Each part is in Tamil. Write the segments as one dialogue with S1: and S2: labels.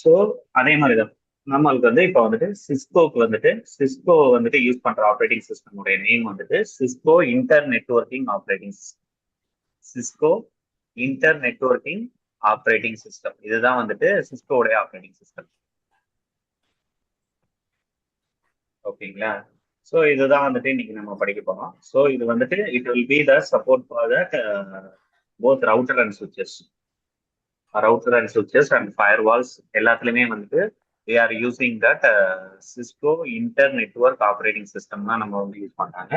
S1: ஸோ அதே மாதிரி தான் நம்மளுக்கு வந்து இப்போ வந்துட்டு சிஸ்கோ வந்துட்டு யூஸ் பண்ற ஆப்ரேட்டிங் சிஸ்டமுடைய நேம் வந்துட்டு Cisco internetworking operating system. Cisco internetworking operating system இதுதான் வந்துட்டு சிஸ்கோடைய ஆப்ரேட்டிங் சிஸ்டம். ஓகேங்களா? ஸோ இதுதான் வந்துட்டு இன்னைக்கு நம்ம படிக்க போறோம். ஸோ இது வந்துட்டு it will be the support for that both router and switches. Router and switches and firewalls எல்லாத்துலயுமே வந்துட்டு we are using that Cisco internetwork operating system தான் நம்ம வந்து யூஸ் பண்றாங்க.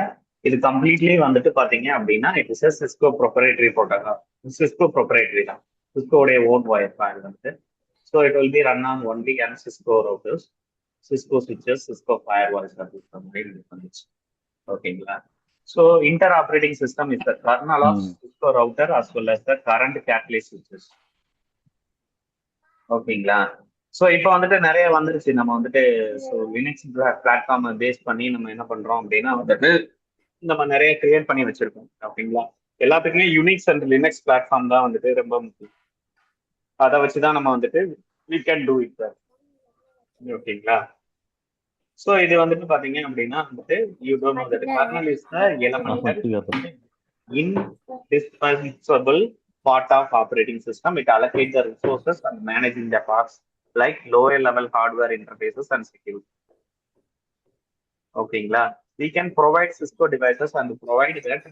S1: இது கம்ப்ளீட்லி வந்துட்டு பாத்தீங்க அப்படின்னா it is Cisco proprietary protocol. Cisco proprietary தான், சிஸ்கோடைய ஓன் ஒயர் ஃபயர் வந்துட்டு. So it will be run on only and Cisco routers, Cisco switches, Cisco firewalls அப்படின்ற மாதிரி வந்துச்சு. ஓகேங்களா? So inter operating system is the kernel of Cisco router as well as the current Catalyst switches. ஓகேங்களா? ஸோ இப்போ வந்துட்டு நிறைய வந்துருச்சு. நம்ம வந்துட்டு ஸோ லினக்ஸ் பிளாட்ஃபார்ம் பேஸ் பண்ணி நம்ம என்ன பண்றோம் அப்படின்னா வந்துட்டு நம்ம நிறைய கிரியேட் பண்ணி வச்சிருக்கோம். ஓகேங்களா? எல்லாத்துக்குமே யூனிக்ஸ் அண்ட் லினக்ஸ் பிளாட்ஃபார்ம் தான் வந்துட்டு ரொம்ப முக்கியம். அதை வச்சுதான் நம்ம வந்துட்டு we can do it. ஓகேங்களா? ஸோ இது வந்துட்டு பாத்தீங்க அப்படின்னா வந்துட்டு you don't know that kernel is the elemental indispensable part of operating system. It allocates the resources and managing the parts like lower level hardware interfaces and security. ஓகேங்களா? We can provide Cisco devices and provide that.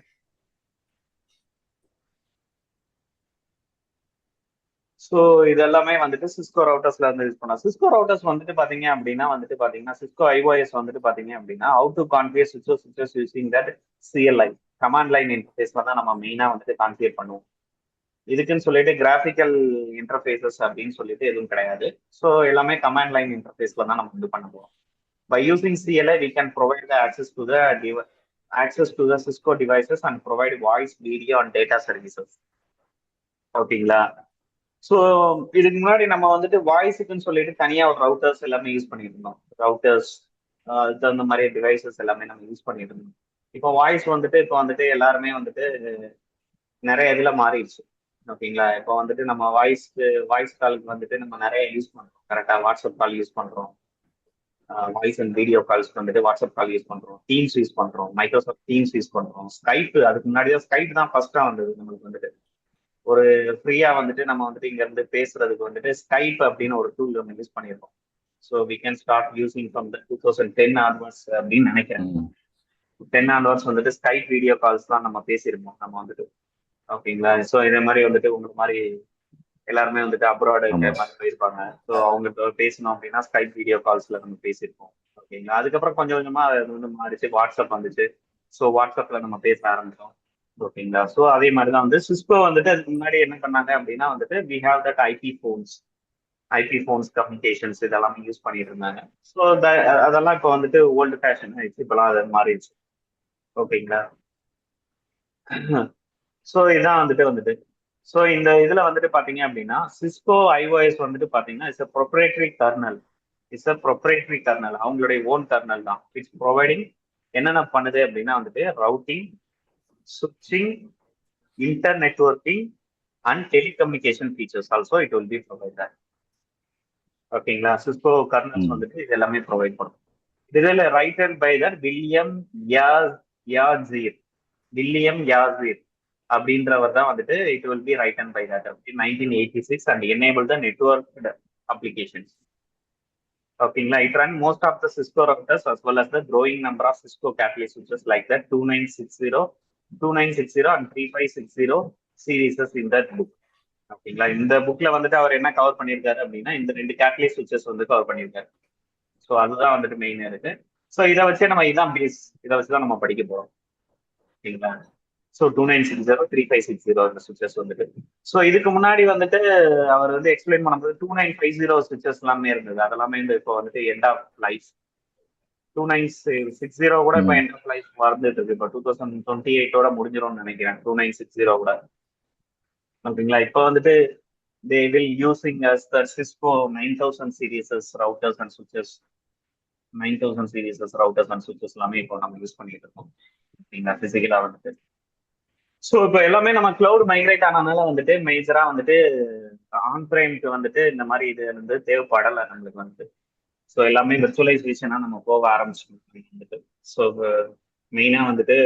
S1: So இது எல்லாமே வந்துட்டு சிஸ்கோ ரவுட்டர்ஸ்ல இருந்து யூஸ் பண்ணலாம். சிஸ்கோ ரவுட்டர்ஸ் வந்துட்டு பாத்தீங்கன்னா சிஸ்கோ ஐஓஎஸ் வந்துட்டு பாத்தீங்க அப்படின்னா how to configure switches using that CLI command line இன்டர்ஃபேஸ்ல தான் நம்ம மெயினா வந்துட்டு கான்ஃபிகர் பண்ணுவோம். இதுக்குன்னு சொல்லிட்டு கிராஃபிக்கல் இன்டர்ஃபேசஸ் அப்படின்னு சொல்லிட்டு எதுவும் கிடையாது. ஸோ எல்லாமே கமாண்ட் லைன் இன்டர்ஃபேஸ்ல தான் நம்ம இது பண்ண போறோம். By using CLI, we can provide the access to the Cisco devices and provide voice, video, and data services. ஓகேங்களா? ஸோ இதுக்கு முன்னாடி நம்ம வந்துட்டு வாய்ஸுக்குன்னு சொல்லிட்டு தனியா ஒரு ரவுட்டர்ஸ் எல்லாமே யூஸ் பண்ணிட்டு இருந்தோம். ரவுட்டர்ஸ் அந்த மாதிரி டிவைசஸ் எல்லாமே நம்ம யூஸ் பண்ணிட்டு இருந்தோம். இப்போ வாய்ஸ் வந்துட்டு எல்லாருமே வந்துட்டு நிறைய இதுல மாறிடுச்சு. ஓகேங்களா? இப்போ வந்துட்டு நம்ம வாய்ஸ் காலுக்கு வந்துட்டு நம்ம நிறைய யூஸ் பண்றோம். கரெக்டா வாட்ஸ்அப் கால் யூஸ் பண்றோம், வாய்ஸ் அண்ட் வீடியோ கால்ஸ்க்கு வந்துட்டு வாட்ஸ்அப் கால் யூஸ் பண்றோம், டீம்ஸ் யூஸ் பண்றோம், மைக்ரோசாஃப்ட் டீம்ஸ் யூஸ் பண்றோம், ஸ்கைப். அதுக்கு முன்னாடி தான் ஸ்கைப் தான் ஃபர்ஸ்டா வந்தது. நம்மளுக்கு வந்துட்டு ஒரு ஃப்ரீயா வந்துட்டு நம்ம வந்துட்டு இங்க இருந்து பேசுறதுக்கு வந்துட்டு ஸ்கைப் அப்படின்னு ஒரு டூல் நம்ம யூஸ் பண்ணியிருக்கோம். So we can start using from the 2010 onwards அப்படின்னு நினைக்கிறேன். 10 ஆன்வர்ட்ஸ் வந்துட்டு ஸ்கைப் வீடியோ கால்ஸ் தான் நம்ம பேசியிருப்போம் நம்ம வந்துட்டு. ஓகேங்களா? ஸோ இதே மாதிரி வந்துட்டு உங்களுக்கு மாதிரி எல்லாருமே வந்துட்டு அப்ராடு மாதிரி போயிருப்பாங்க. ஸோ அவங்க பேசணும் அப்படின்னா ஸ்கைப் வீடியோ கால்ஸ்ல நம்ம பேசியிருப்போம். ஓகேங்களா? அதுக்கப்புறம் கொஞ்சம் கொஞ்சமா அது வந்து மாறிச்சு, வாட்ஸ்அப் வந்துச்சு. ஸோ வாட்ஸ்அப்ல நம்ம பேச ஆரம்பிச்சோம். ஓகேங்களா? ஸோ அதே மாதிரி தான் வந்து சிஸ்கோ வந்துட்டு அதுக்கு முன்னாடி என்ன பண்ணாங்க அப்படின்னா வந்துட்டு we have that IP phones communications இதெல்லாம் யூஸ் பண்ணிட்டு இருந்தாங்க. ஸோ அதெல்லாம் இப்போ வந்துட்டு ஓல்டு ஃபேஷன் ஆயிடுச்சு. இப்பெல்லாம் அது மாறிடுச்சு. ஓகேங்களா? ஸோ இதான் வந்துட்டு ஸோ இந்த இதுல வந்துட்டு பாத்தீங்க அப்படின்னா சிஸ்கோ ஐஓஎஸ் வந்துட்டு பாத்தீங்கன்னா இட்ஸ் அ ப்ரொப்ரேட்டரி கர்னல் அவங்களுடைய ஓன் கர்னல் தான். இட்ஸ் ப்ரொவைடிங் என்னென்ன பண்ணுது அப்படின்னா வந்துட்டு ரவுட்டிங், சுவிட்சிங், inter networking and telecommunication features also it will be provide that. ஓகேங்களா? சிஸ்கோ கர்னல்ஸ் வந்துட்டு இது எல்லாமே ப்ரொவைட் பண்ணும். இதுல written by that Yasir William Yasir அப்படின்றவர் தான் வந்துட்டு it will be written by that 1986 and enable the network applications. ஓகேங்களா? It run most of the Cisco routers as well as the growing number of Cisco catalyst switches like that 2960 and 3560 series in that book. ஓகேங்களா? இந்த புக்ல வந்துட்டு அவர் என்ன கவர் பண்ணியிருக்காரு அப்படின்னா இந்த 2 கேட்லேஸ் சுவிச்சஸ் வந்து கவர் பண்ணியிருக்காரு. ஸோ அதுதான் வந்துட்டு மெயின் இருக்கு. ஸோ இதை வச்சு நம்ம இதான் பேஸ், இதை வச்சு தான் நம்ம படிக்க போறோம். ஓகேங்களா? ஸோ 2960 3560 அந்த சுவிச்சஸ் வந்துட்டு. ஸோ இதுக்கு முன்னாடி வந்துட்டு அவர் வந்து எக்ஸ்பிளைன் பண்ணும்போது 2950 சுவிச்சஸ் எல்லாமே இருந்தது. அதெல்லாமே இந்த இப்போ வந்துட்டு எண்ட் ஆஃப் லைஃப். 2960 கூட இப்போ எண்ட் ஆஃப் லைஃப் வந்துட்டு இருக்கு. இப்போ 2028 முடிஞ்சிரும்னு நினைக்கிறேன் 2960 கூட. ஓகேங்களா? இப்போ வந்துட்டு they will using as the Cisco 9000 series routers and switches. 9000 series routers and switches எல்லாமே இப்போ நம்ம யூஸ் பண்ணிட்டு இருக்கோம். ஓகேங்களா? பிசிக்கலா வந்துட்டு ஸோ இப்போ எல்லாமே நம்ம கிளவுட் மைக்ரேட் ஆனதுனால வந்துட்டு மேஜரா வந்துட்டு ஆன் பிரைம்க்கு வந்துட்டு இந்த மாதிரி இது வந்து தேவைப்படலை நம்மளுக்கு வந்துட்டு. ஸோ எல்லாமே விர்ச்சுவலைசேஷனாக நம்ம போக ஆரம்பிச்சிட்டோம் வந்துட்டு. ஸோ மெயினாக வந்துட்டு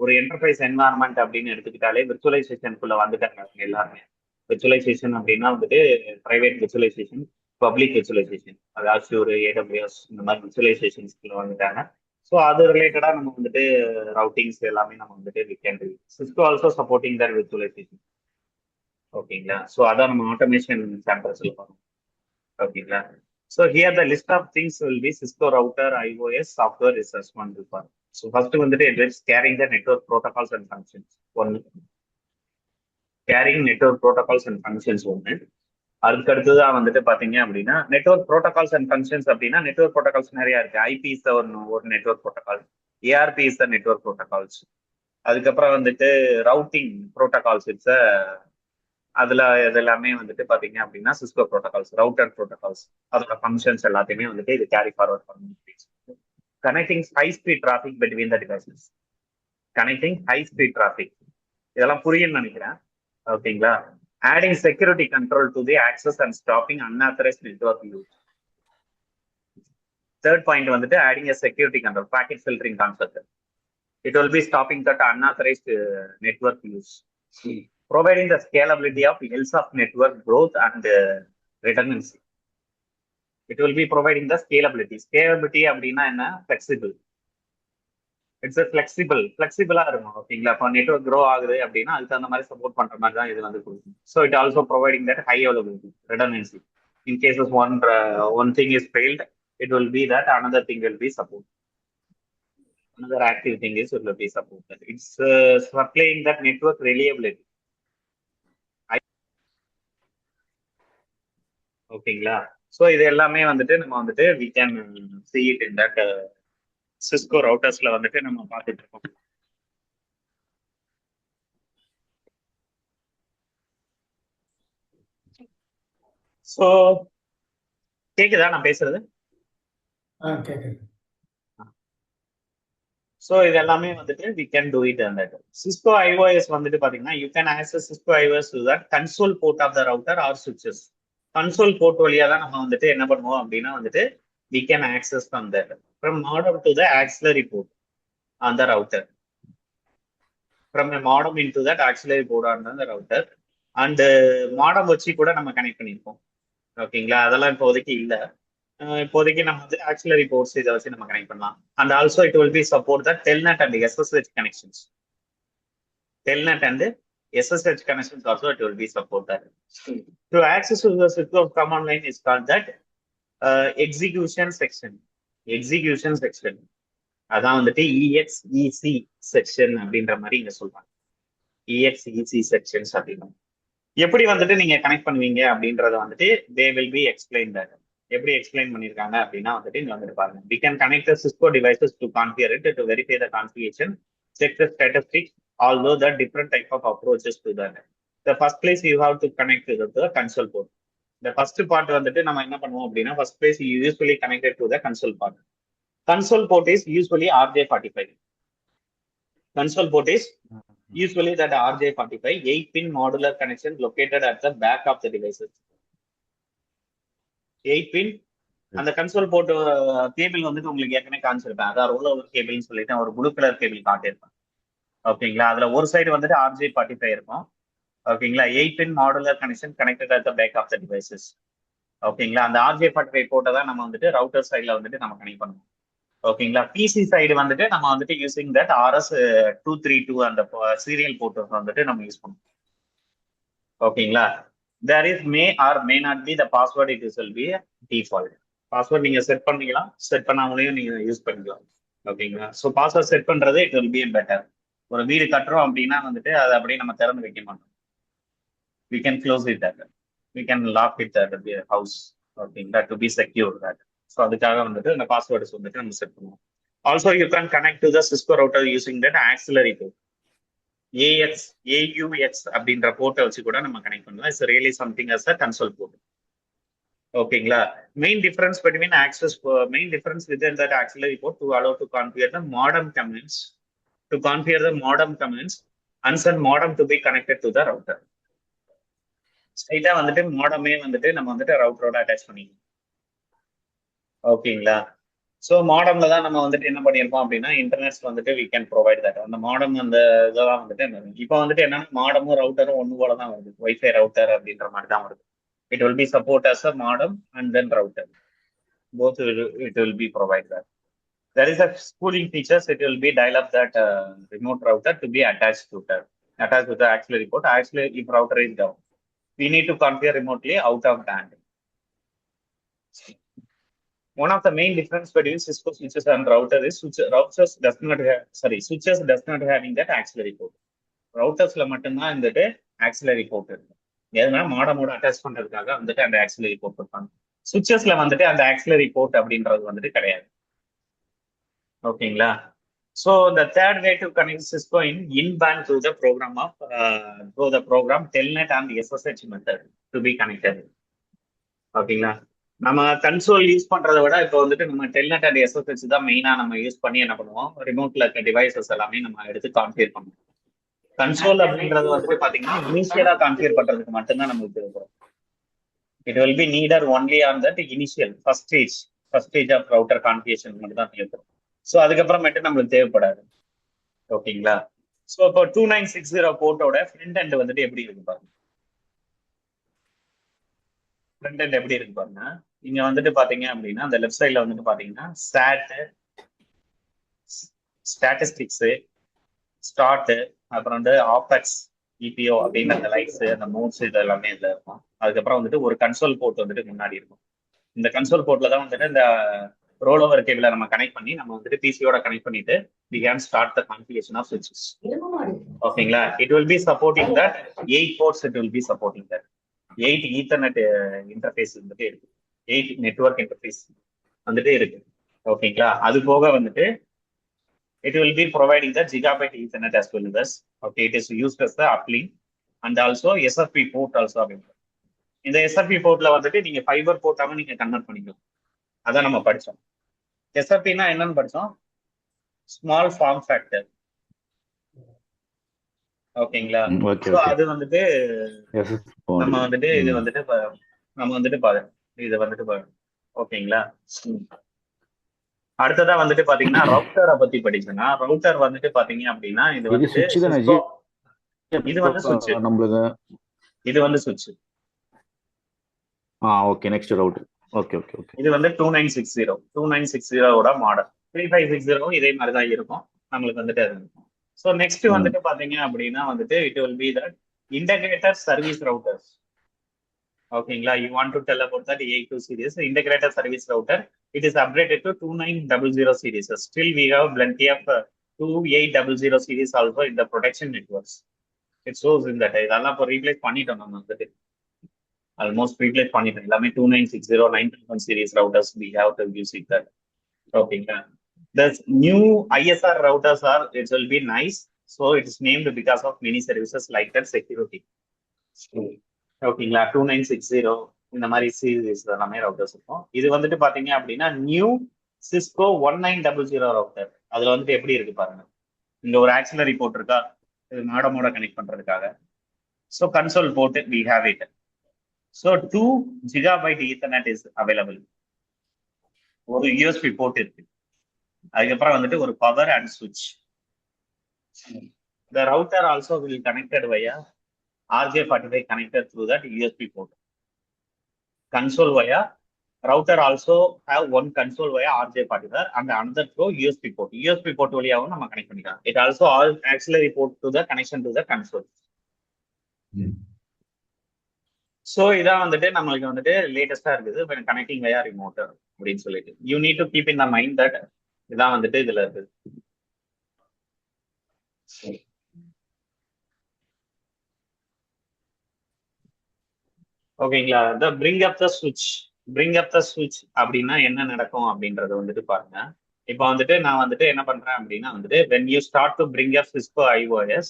S1: ஒரு என்டர்பிரைஸ் என்வாரன்மெண்ட் அப்படின்னு எடுத்துக்கிட்டாலே விர்ச்சுவலைசேஷனுக்குள்ள வந்துட்டாங்க அவங்க எல்லாருமே. விர்ச்சுவலைசேஷன் அப்படின்னா வந்துட்டு பிரைவேட் விர்ச்சுவலைசேஷன், பப்ளிக் விர்ச்சுவலைசேஷன், அதாவது ஒரு ஏடபிள்யூஎஸ் இந்த மாதிரி விர்ச்சுவலைசேஷன்ஸ்குள்ள வந்துட்டாங்க. ஸோ அது ரிலேட்டடாக நம்ம வந்துட்டு ரவுட்டிங்ஸ் எல்லாமே நம்ம வந்துட்டு we can Cisco also supporting that virtualization. ஓகேங்களா? ஸோ அதான் நம்ம ஆட்டோமேஷன் சாப்டர்ஸ்ல பார்க்கணும். ஓகேங்களா? So here the list of things will be Cisco router IOS software is responsible for. So first வந்துட்டு it is carrying the network protocols and functions. ஒன்று carrying network protocols and functions ஒன்று. அதுக்கு அடுத்ததான் வந்துட்டு பாத்தீங்க அப்படின்னா நெட்வொர்க் ப்ரோட்டோகால்ஸ் அண்ட் ஃபங்க்ஷன்ஸ் அப்படின்னா நெட்வொர்க் ப்ரோட்டோகால்ஸ் நிறைய இருக்கு. ஐபி இஸ் ஒரு network protocol, ARP is the network protocols. அதுக்கப்புறம் வந்துட்டு ரவுட்டிங் ப்ரோட்டோகால்ஸ் இட்ஸ் அதுல இது எல்லாமே வந்துட்டு பாத்தீங்க அப்படின்னா சிஸ்கோ ப்ரோட்டோகால்ஸ், ரவுட்டர் ப்ரோட்டோகால்ஸ், அதோட ஃபங்க்ஷன்ஸ் எல்லாத்தையுமே வந்துட்டு இது கேரி ஃபார்வர்ட் பண்ணணும். Connecting high speed traffic between the devices. Connecting high speed traffic இதெல்லாம் புரியும்னு நினைக்கிறேன். ஓகேங்களா? adding security control to the access and stopping unauthorized network use. Third point வந்துட்டு adding a security control, packet filtering concept. It will be stopping that unauthorized network use. Providing the scalability of health of network growth and redundancy. It will be providing the scalability. Scalability அப்படின்னா என்ன? Flexible. It's a flexible-ஆ இருக்கும். ஓகேங்களா? இப்போ நெட்வொர்க் க்ரோ ஆகுது அப்படின்னா அதுக்கு அந்த மாதிரி சப்போர்ட் பண்ற மாதிரி தான் இது வந்து கொடுக்கும். So it also providing that high availability, redundancy. In cases one thing is failed, it will be that another thing will be support. Another active thing is will be supported. It's supplying that network reliability. ஓகேங்களா? ஸோ இது எல்லாமே வந்துட்டு நம்ம வந்துட்டு we can see it in that Cisco ரவுட்டர்ஸ்ல வந்துட்டு நம்ம பார்த்துட்டு இருக்கோம். ஸோ கேக்குதா நான் பேசுறது? ஸோ இது எல்லாமே வந்துட்டு we can do it on that. Cisco IOS வந்துட்டு பாத்தீங்கன்னா you can access Cisco IOS to that console port of the router or switches. Console port வழியா தான் நம்ம வந்துட்டு என்ன பண்ணுவோம் அப்படின்னா வந்துட்டு we can access from that from modem to the auxiliary port on the router. From a modem into that auxiliary port on the router and modem வச்சு கூட நம்ம கனெக்ட் பண்ணியிருப்போம். ஓகேங்களா? அதெல்லாம் இப்போதைக்கு இல்லை. இப்போதைக்கு நம்ம வந்து ஆக்சிலரி போர்ட்ஸ் இதை வச்சு நம்ம கனெக்ட் பண்ணலாம். And also it will be support the Telnet and SSH connections. Telnet and SSH connections also it will be support that. To access to the system command line is called that execution section. Execution section அதான் வந்துட்டு இஎக்ஸ்இசி செக்ஷன் அப்படின்ற மாதிரி இங்க சொல்றாங்க. இஎக்ஸ்இசி செக்ஷன்ஸ் அப்படின்னா எப்படி வந்துட்டு நீங்க கனெக்ட் பண்ணுவீங்க அப்படின்றத வந்துட்டு they will be explain that. எப்படி எக்ஸ்பிளைன் பண்ணிருக்காங்க அப்படின்னா வந்துட்டு இங்க வந்துட்டு பாருங்க. We can connect the Cisco devices to configure it to verify the configuration, check the statistics, although the different type of approaches to that. The first place you have to connect to the console port. The first part வந்துட்டு நம்ம என்ன பண்ணுவோம் அப்படின்னா first place you usually connected to the console port. Console port is usually RJ45. Console port is usually that RJ45 8-pin modular connection located at the back of the devices. 8-pin அந்த கன்சோல் போர்ட் கேபிள் வந்துட்டு உங்களுக்கு ஏற்கனவே காமிச்சிருப்பேன். அதான் ரோல் ஓவர் கேபிள்னு சொல்லிட்டு ஒரு ப்ளூ கலர் கேபிள் காட்டியிருப்பேன். ஓகேங்களா? அதுல ஒரு சைடு வந்துட்டு RJ45 இருக்கும். ஓகேங்களா? 8-pin modular connection connected at the back of the devices. ஓகேங்களா? அந்த RJ45 போர்ட்டை தான் நம்ம வந்துட்டு ரவுட்டர் சைட்ல வந்துட்டு நம்ம கனெக்ட் பண்ணுவோம். ஓகேங்களா? பிசி சைடு வந்துட்டு நம்ம வந்துட்டு யூசிங் தட் RS232 அந்த சீரியல் போர்ட் வந்துட்டு நம்ம யூஸ் பண்ணுவோம். ஓகேங்களா? there is may or may not be the password, it will be a default. Password நீங்க செட் பண்ணிக்கலாம், செட் பண்ணாமலையும் நீங்க யூஸ் பண்ணிக்கலாம். ஓகேங்களா? ஸோ பாஸ்வேர்ட் செட் பண்றது இட் வில் பி பெட்டர். ஒரு வீடு கட்டுறோம் அப்படின்னா வந்துட்டு அதை அப்படியே நம்ம திறந்து வைக்க மாட்டோம். we can close it that, we can lock it at the house. ஓகேங்களா? to be secure that. So அதுக்காக வந்துட்டு அந்த பாஸ்வேர்ட்ஸ் வந்துட்டு நம்ம செட் பண்ணுவோம். Also you can connect to the Cisco router using that auxiliary port. AUX அப்படின்ற போர்ட்டை வச்சு கூட நம்ம கனெக்ட் பண்ணலாம். It's really something as a console port. ஓகேங்களா? Main difference between access main difference within that auxiliary port to allow to configure the modem commands, to configure the modem commands and send modem to be connected to the router. ஸ்ட்ரைட்டா வந்துட்டு மாடமே வந்துட்டு நம்ம வந்துட்டு ரவுட்டரோட அட்டாச் பண்ணிக்கலாம். ஓகேங்களா? ஸோ மாடம்ல தான் நம்ம வந்துட்டு என்ன பண்ணியிருப்போம் அப்படின்னா இன்டர்நெட்ஸ் வந்துட்டு வி கேன் ப்ரொவைட் தட். அந்த மாடம் அந்த இதெல்லாம் வந்துட்டு இப்போ வந்துட்டு என்னன்னா மாடமும் ரவுட்டரும் ஒன்று போல தான் வருது. வைஃபை ரவுட்டர் அப்படின்ற மாதிரி தான் வருது. It will be support as a modem and then router. Both it will be provided. There is a schooling features. It will be dial up that remote router to be attached to the auxiliary port. Actually, if router is down, we need to configure remotely out of band. One of the main difference between Cisco switches and router is switches does not having that auxiliary port. Routersல மட்டும்தான் வந்துட்டு auxiliary port இருக்கு. எதனா மாடமோட அட்டாச் பண்றதுக்காக வந்துட்டு அந்த auxiliary port இருப்பாங்க. சுவிச்சஸ்ல வந்துட்டு அந்த auxiliary port அப்படின்றது வந்துட்டு கிடையாது. ஓகேங்களா? So the third way to connect Cisco in-band through the program Telnet and SSH method to be connected. ஓகேங்களா? நம்ம கன்சோல் யூஸ் பண்றதை விட இப்போ வந்துட்டு நம்ம டெல்நெட் அண்ட் எஸ்எஸ்ஹெச் தான் மெயினா நம்ம யூஸ் பண்ணி என்ன பண்ணுவோம், ரிமோட்ல இருக்க டிவைசஸ் எல்லாமே நம்ம எடுத்து கான்ஃபிகர் பண்ணுவோம். கன்சோல் அப்படின்றது வந்துட்டு பாத்தீங்கன்னா இனிஷியலா கான்ஃபிகர் பண்றதுக்கு மட்டும்தான் நமக்கு தேவைப்படும். It will be needed only on that initial first stage of router configuration மட்டும் தான் தேவைப்படும். ஸோ அதுக்கப்புறமேட்டு நம்மளுக்கு தேவைப்படாது. ஓகேங்களா? ஸோ இப்போ 2960 போர்ட்டோட ஃப்ரண்ட் எண்ட் வந்துட்டு எப்படி இருக்கு பாருங்க. ஃப்ரண்ட் எண்ட் எப்படி இருக்கு பாருங்க. இங்க வந்துட்டு பாத்தீங்க அப்படின்னா அந்த லெஃப்ட் சைட்ல வந்துட்டு பாத்தீங்கன்னா ஸ்டாட்டிஸ்டிக்ஸ், ஸ்டார்ட், அப்புறம் வந்து ஆபெக்ஸ், இபிஓ அப்படின்னு அந்த லைட்ஸ், அந்த மோட்ஸ் இது எல்லாமே இதுல இருக்கும். அதுக்கப்புறம் வந்துட்டு ஒரு கன்சோல் போர்ட் வந்துட்டு முன்னாடி இருக்கும். இந்த கன்சோல் போர்ட்ல தான் வந்துட்டு இந்த ரோல் ஓவர் கேபிள நம்ம கனெக்ட் பண்ணி நம்ம வந்துட்டு பிசியோட கனெக்ட் பண்ணிட்டு we can start the configuration of switches. ஓகேங்களா? it will be supporting that 8 ports. It will be supporting that 8 Ethernet interface வந்துட்டு இருக்கு. 8 network interface வந்துட்டு இருக்கு. ஓகேங்களா? அது போக வந்துட்டு it will be providing the gigabit Ethernet as well as okay, it is used as the uplink and also SFP port also available. இந்த SFP போர்ட்ல வந்துட்டு நீங்க ஃபைபர் போர்ட்டாக நீங்க கன்வெர்ட் பண்ணிக்கலாம். அதான் நம்ம படிச்சோம். எஸ்எஃப்பினா என்னன்னு படிச்சோம், ஸ்மால் ஃபார்ம் ஃபேக்டர். ஓகேங்களா? அது வந்துட்டு நம்ம வந்துட்டு இது வந்துட்டு நம்ம வந்துட்டு இது வந்துட்டு ஓகேங்களா? அடுத்ததா வந்துட்டு பாத்தீங்கன்னா ரவுட்டரை பத்தி படிச்சோம்னா, ரவுட்டர் வந்துட்டு பாத்தீங்க அப்படின்னா இது வந்து சுவிட்ச், இது வந்து சுவிட்ச்.
S2: Okay, next router. Okay okay okay.
S1: இது வந்து 2960 மாடல். 3560 இதே மாதிரி தான் இருக்கும் நம்மளுக்கு வந்துட்டு அது. ஸோ நெக்ஸ்ட் வந்துட்டு பாத்தீங்க அப்படின்னா வந்துட்டு it will be that integrated service routers. ஓகேங்களா? You want to tell about that 82 series integrated service router. It is upgraded to 2900 series. Still we have plenty of 2800 series also in the protection networks. It shows in that. இதெல்லாம் இப்போ ரீப்ளேஸ் பண்ணிட்டோம் நம்ம வந்துட்டு. Almost replace பண்ணிட்டோம். எல்லாமே 2960 911 series routers we have to use it that. Okay. The new ISR routers it will be nice. So it is named because of many services like that security. ஓகேங்களா? 2960 இந்த மாதிரி சீரீஸ் எல்லாமே ரவுட்டர்ஸ் இருக்கும். இது வந்துட்டு பாத்தீங்க அப்படின்னா நியூ சிஸ்கோ 1900 ரவுட்டர். அதுல வந்துட்டு எப்படி இருக்கு பாருங்க. இங்க ஒரு ஆக்சிலரி போர்ட் இருக்கா, இது மாடமோட கனெக்ட் பண்றதுக்காக. So console port we have it. So 2 GB Ethernet is available. ஒரு USB போர்ட் இருக்கு. அதுக்கப்புறம் வந்துட்டு ஒரு பவர் அண்ட் சுவிட்ச். The router also will connected via RJ45 connected through that USB port. Console via router also have one console via RJ45 and another through USB port. USB port வழியாவும் நம்ம கனெக்ட் பண்ணிக்கலாம். It also auxiliary port to the connection to the console. So இதான் வந்துட்டு நம்மளுக்கு வந்துட்டு லேட்டஸ்டா இருக்குது கனெக்டிங் வயா ரிமோட் அப்படின்னு சொல்லிட்டு. You need to keep in the mind that இதான் வந்துட்டு இதுல இருக்குது. ஓகேங்களா? த பிரிங் அப் த ஸ்விட்ச் அப்படின்னா என்ன நடக்கும் அப்படின்றத வந்துட்டு பாருங்க. இப்போ வந்துட்டு நான் வந்துட்டு என்ன பண்றேன் அப்படின்னா வந்துட்டு when you start to bring up Cisco IOS,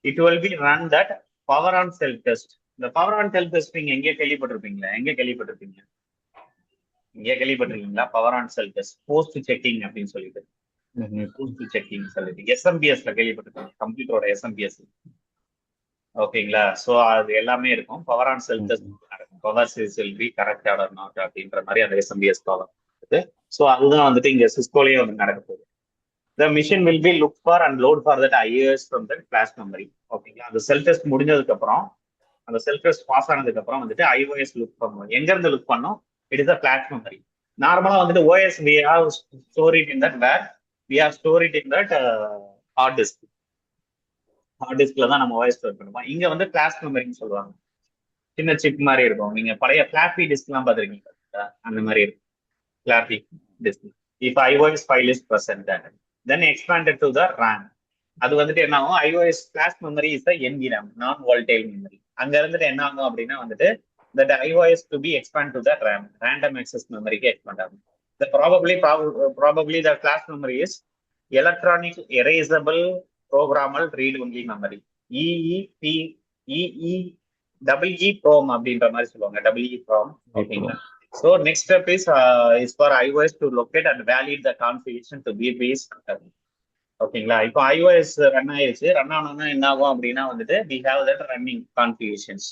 S1: it will be run that power on self test. இந்த பவர் ஆன் செல்ஃப் டெஸ்டிங் எங்கே கேள்விப்பட்டிருக்கீங்களா? Power on self test post checking அப்படின்னு சொல்லிட்டு எஸ்எம்பிஎஸ்ல கேள்விப்பட்டிருக்கீங்க, கம்ப்யூட்டரோட எஸ்எம்பிஎஸ். ஓகேங்களா. ஸோ அது எல்லாமே இருக்கும். பவர் ஆன் செல்ஃப் டெஸ்ட்
S2: ம்.
S1: நடக்கும். Power will be corrected or not அப்படின்ற மாதிரி அந்த எஸ்எம்பிஎஸ் பவர் இருக்கு. ஸோ அதுதான் வந்துட்டு இங்க சிஸ்கோலயே வந்து நடக்க போகுது. The machine will be look for and load for that IOS from the flash memory. ஓகேங்களா. அந்த செல்ஃப் டெஸ்ட் முடிஞ்சதுக்கு அப்புறம், அந்த செல்ஃப் டெஸ்ட் பாஸ் ஆனதுக்கு அப்புறம் வந்துட்டு iOS லுக் பண்ணும். எங்க இருந்து லுக் பண்ணும்? It is a flash memory. நார்மலா வந்துட்டு OS we have store it in that where we have store it in that hard disk. Hard டிஸ்க்ல தான் நம்ம OS ஸ்டோர் பண்ணுவோம். இங்க வந்து ஃபிளாஷ் மெமரின்னு சொல்லுவாங்க. சின்ன சிப் மாதிரி இருக்கும். நீங்க பழைய ஃபிளாப்பி டிஸ்க் எல்லாம் பாத்துருக்கீங்க, அந்த மாதிரி இருக்கும் floppy disk. If iOS file is present then expanded to the RAM. அது வந்துட்டு என்ன ஆகும்? iOS flash memory is the NVRAM, non volatile memory. அங்க இருந்துட்டு என்ன ஆகும் அப்படின்னா வந்துட்டு that iOS to be expand to the RAM, random access memory expand ஆகும். The probably the flash memory is electronic erasable programmable read only memory, EEP EEPROM அப்படின்ற மாதிரி சொல்லுவாங்க. EEPROM. ஓகேங்களா. So next step is for iOS to locate and validate the configuration to be based. ஓகேங்களா. இப்போ iOS ரன் ஆயிருச்சு. ரன் ஆனோம்னா என்ன ஆகும் அப்படின்னா வந்துட்டு we have that running configurations.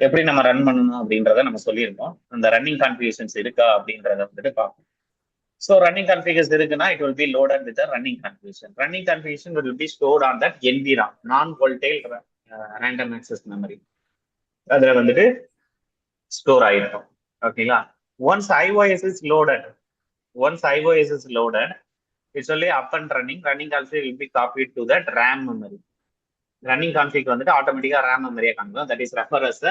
S1: எப்படி நம்ம ரன் பண்ணணும் அப்படின்றத நம்ம சொல்லியிருக்கோம். அந்த ரன்னிங் கான்ஃபிகரேஷன்ஸ் இருக்கா அப்படின்றத வந்துட்டு பார்ப்போம். ஸோ ரன்னிங் கான்ஃபிகரேஷன் இருக்குன்னா it will be loaded with running configuration. Running configuration will be stored on that NVRAM, non volatile random access memory. அதுல வந்துட்டு ஸ்டோர் ஆயிருக்கும். ஓகேங்களா. Once iOS is loaded, it's only up and running. Running config will be copied to that RAM memory. Running config வந்துட்டு ஆட்டோமேட்டிக்கா RAM மெமரியா காண்பிக்கும். That is refer as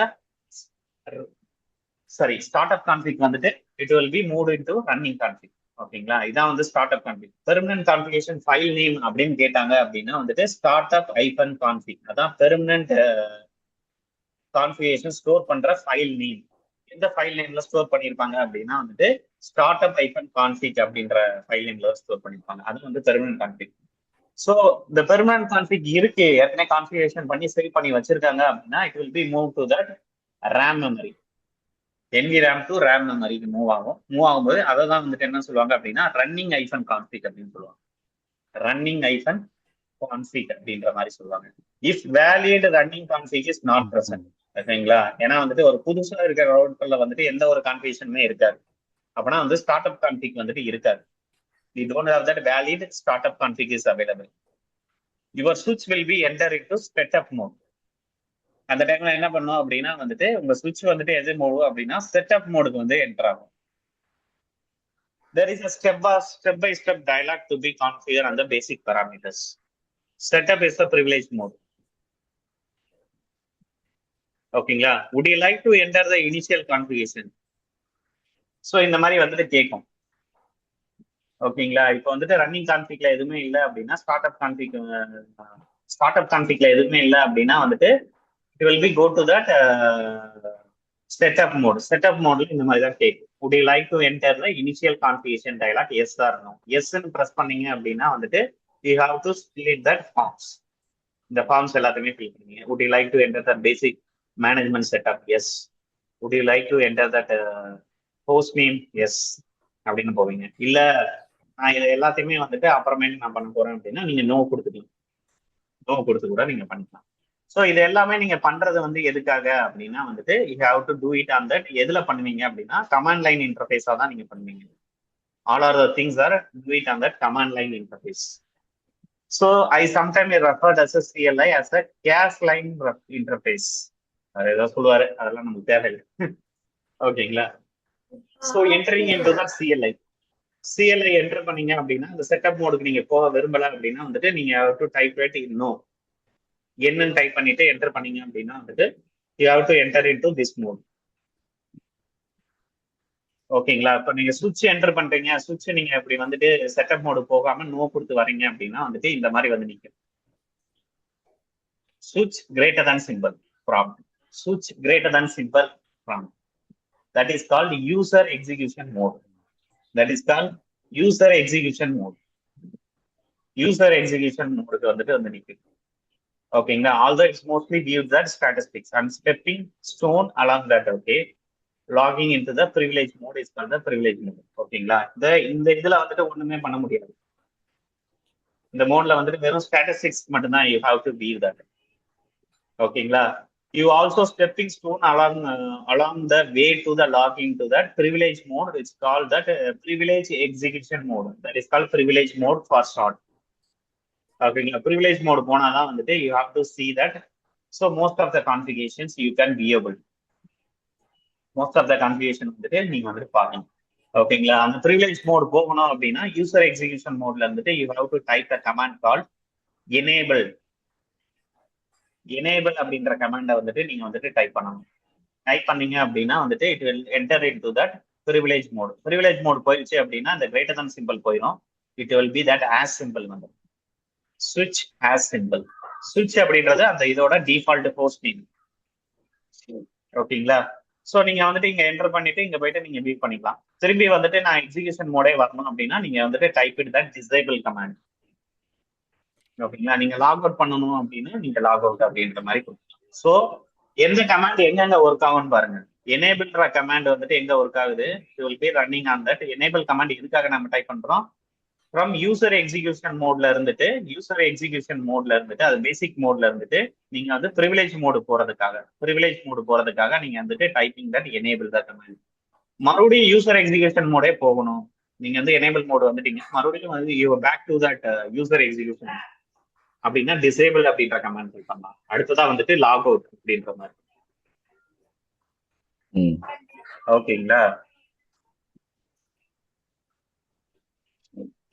S1: start up config வந்துட்டு it will be move into running config. ஓகேங்களா. இதான் வந்து start up config. Permanent configuration file name அப்படின்னு கேட்டாங்க அப்படின்னா வந்துட்டு ஸ்டார்ட் அப் ஐபன் கான்ஃபிக். அதான் பெர்மனன்ட் கான்ஃபிகரேஷன் ஸ்டோர் பண்ற ஃபைல் நேம். எந்த ஃபைல் நேம்ல ஸ்டோர் பண்ணிருப்பாங்க அப்படின்னா வந்துட்டு ஸ்டார்ட் அப் ஐபன் கான்ஃபிக் அப்படின்ற ஃபைல் நேம்ல ஸ்டோர் பண்ணிருப்பாங்க. அது வந்து பெர்மனன்ட் கான்ஃபிக். ஸோ இந்த பெர்மனன்ட் கான்ஃபிக் இருக்கு, ஏற்கனவே கான்ஃபிகரேஷன் பண்ணி சேவ் பண்ணி வச்சிருக்காங்க அப்படின்னா it will be move to that RAM memory. NVRAM to RAM மெமரிக்கு மூவ் ஆகும்போது அதை தான் வந்துட்டு என்ன சொல்லுவாங்க அப்படின்னா ரன்னிங் ஐஃபன் கான்ஃபிக் அப்படின்னு சொல்லுவாங்க. ரன்னிங் ஐஃபன் கான்ஃபிக் அப்படின்ற மாதிரி சொல்லுவாங்க. If valid running config is not present. ஓகேங்களா. ஏன்னா வந்துட்டு ஒரு புதுசா இருக்கிற ரவுட்டர்ல வந்துட்டு எந்த ஒரு கான்ஃபிகரேஷனுமே இருக்காது. அப்படின்னா வந்து ஸ்டார்ட் அப் கான்ஃபிக் வந்துட்டு இருக்காது. We don't have that valid startup config is available. Your switch will be enter into setup mode. அந்த டைம்ல என்ன பண்ணும் அப்படின்னா வந்துட்டு உங்க switch வந்துட்டு எது மோடு அப்படின்னா செட்டப் மோடுக்கு வந்து என்டர் ஆகும். There is a step by step dialog to be configured on the basic parameters. Setup is the privilege mode. ஓகேங்களா. Would you like to enter the initial configuration? So இந்த மாதிரி வந்துட்டு கேட்கும். ஓகேங்களா. இப்போ வந்துட்டு ரன்னிங் கான்ஃபிக்ல எதுவுமே இல்லை அப்படின்னா ஸ்டார்ட் அப் கான்ஃபிக்ல எதுவுமே இல்லை அப்படின்னா வந்துட்டு it will be go to that setup mode. Setup மோட்ல இந்த மாதிரி தான் கேட்கும். would you like to enter the initial configuration dialog? Yes or no. எஸ்ன்னு ப்ரெஸ் பண்ணீங்க அப்படின்னா வந்துட்டு you have to split that forms. இந்த ஃபார்ம்ஸ் எல்லாத்தையுமே ஃபில் பண்ணீங்க. would you like to enter the basic management setup? Yes. would you like to enter that host name? Yes அப்படின்னு போவீங்க. இல்ல நான் இதை எல்லாத்தையுமே வந்துட்டு அப்புறமேட்டு நான் பண்ண போறேன் அப்படின்னா நீங்க நோ கொடுத்துக்கலாம். நோ கொடுத்து கூட நீங்க பண்ணிக்கலாம். ஸோ இது எல்லாமே நீங்க பண்றது வந்து எதுக்காக அப்படின்னா வந்துட்டு you have to do it on that. எதுல பண்ணுவீங்க அப்படின்னா கமாண்ட் லைன் இன்டர்ஃபேஸா தான் நீங்க பண்ணுவீங்க. All are the things are do it on that command line interface. So I sometime referred as CLI as a cash line interface. அவர் ஏதோ சொல்லுவாரு, அதெல்லாம் நமக்கு தேவையில்லை. ஓகேங்களா. So entering into the CLI enter பண்ணீங்க அப்படின்னா இந்த செட்டப் மோடுக்கு நீங்க போக விரும்பல அப்படின்னா வந்துட்டு நீங்க டு டைப் இட் இன்னும் என்னன்னு டைப் பண்ணிட்டு என்டர் பண்ணீங்க அப்படின்னா வந்துட்டு you have to enter into this mode. ஓகேங்களா. இப்போ நீங்க சுவிட்ச் என்டர் பண்றீங்க, சுவிட்ச் நீங்க இப்படி வந்துட்டு செட்டப் மோடு போகாம நோ கொடுத்து வரீங்க அப்படின்னா வந்துட்டு இந்த மாதிரி வந்து நிற்கும். சுவிட்ச் கிரேட்டர் than சிம்பிள் ப்ராம்ப்ட். சுவிட்ச் greater than symbol prompt. That is called user execution mode. That is called user execution mode. User execution mode வந்துட்டு வந்து நிக்குது. ஓகேங்களா. although it's mostly viewed that statistics and stepping stone along that. okay, logging into the privilege mode is called the privilege mode. ஓகேங்களா. இந்த இதுல வந்துட்டு ஒண்ணுமே பண்ண முடியாது. இந்த மோட்ல வந்துட்டு வெறும் ஸ்டாட்டிஸ்டிக்ஸ் மட்டும் தான் you have to view that. ஓகேங்களா. You also stepping stone along the way to the login to that privilege mode, which called that privilege execution mode. That is called privilege mode for short. ஓகேங்களா. privilege mode போனாதான் வந்துட்டு you have to see that. So most of the configurations you can viewable. most of the configuration வந்துட்டு நீங்க வந்துட்டு பார்க்கணும். ஓகேங்களா. அந்த ப்ரிவிலேஜ் மோட் போகணும் அப்படின்னா யூசர் எக்ஸிகியூஷன் மோட்ல இருந்துட்டு you have to type the command call enable. Enable அப்படின்ற கமாண்டை வந்துட்டு நீங்க வந்துட்டு டைப் பண்ணணும். டைப் பண்ணீங்க அப்படின்னா வந்துட்டு it will enter in to that privilege mode. Privilege mode போயிடுச்சு அப்படின்னா இந்த கிரேட்டர் தன் சிம்பிள் போயிடும். It will be that hash symbol வந்து ஸ்விட்ச் ஆஸ் சிம்பிள். ஸ்விட்ச் அப்படின்றது அந்த இதோட டிஃபால்ட் ஹோஸ்ட் நேம். ஓகேங்களா. ஸோ நீங்க வந்துட்டு இங்க என்டர் பண்ணிட்டு இங்க போயிட்டு நீங்க வியூ பண்ணிக்கலாம். திரும்பி வந்துட்டு நான் எக்ஸிகியூஷன் மோடே வரணும் அப்படின்னா நீங்க வந்துட்டு type it that disable command. ஓகேங்களா. நீங்க லாக் அவுட் பண்ணணும் அப்படின்னா நீங்க லாக் அவுட் அப்படின்ற மாதிரி கொடுக்கலாம். ஸோ எந்த கமாண்ட் எங்கெங்க ஒர்க் ஆகும்னு பாருங்க. எனேபிள்ன்ற கமாண்ட் வந்துட்டு எங்க ஒர்க் ஆகுது, it will B running on that. Enable command எதுக்காக நம்ம டைப் பண்றோம், ஃப்ரம் யூசர் எக்ஸிகியூஷன் மோட்ல இருந்துட்டு அது பேசிக் மோட்ல இருந்துட்டு நீங்க வந்து ப்ரிவிலேஜ் மோடு போறதுக்காக நீங்க வந்துட்டு typing that enable the command. மறுபடியும் யூசர் எக்ஸிகியூஷன் மோடே போகணும். நீங்க வந்து எனேபிள் மோடு வந்துட்டீங்க, மறுபடியும் வந்து you back to that user execution அப்படின்னா டிசேபிள் அப்படின்ற கமாண்ட் டைப் பண்ணலாம். அடுத்ததா வந்துட்டு லாக் அவுட் அப்படின்ற மாதிரி. ஓகேங்களா.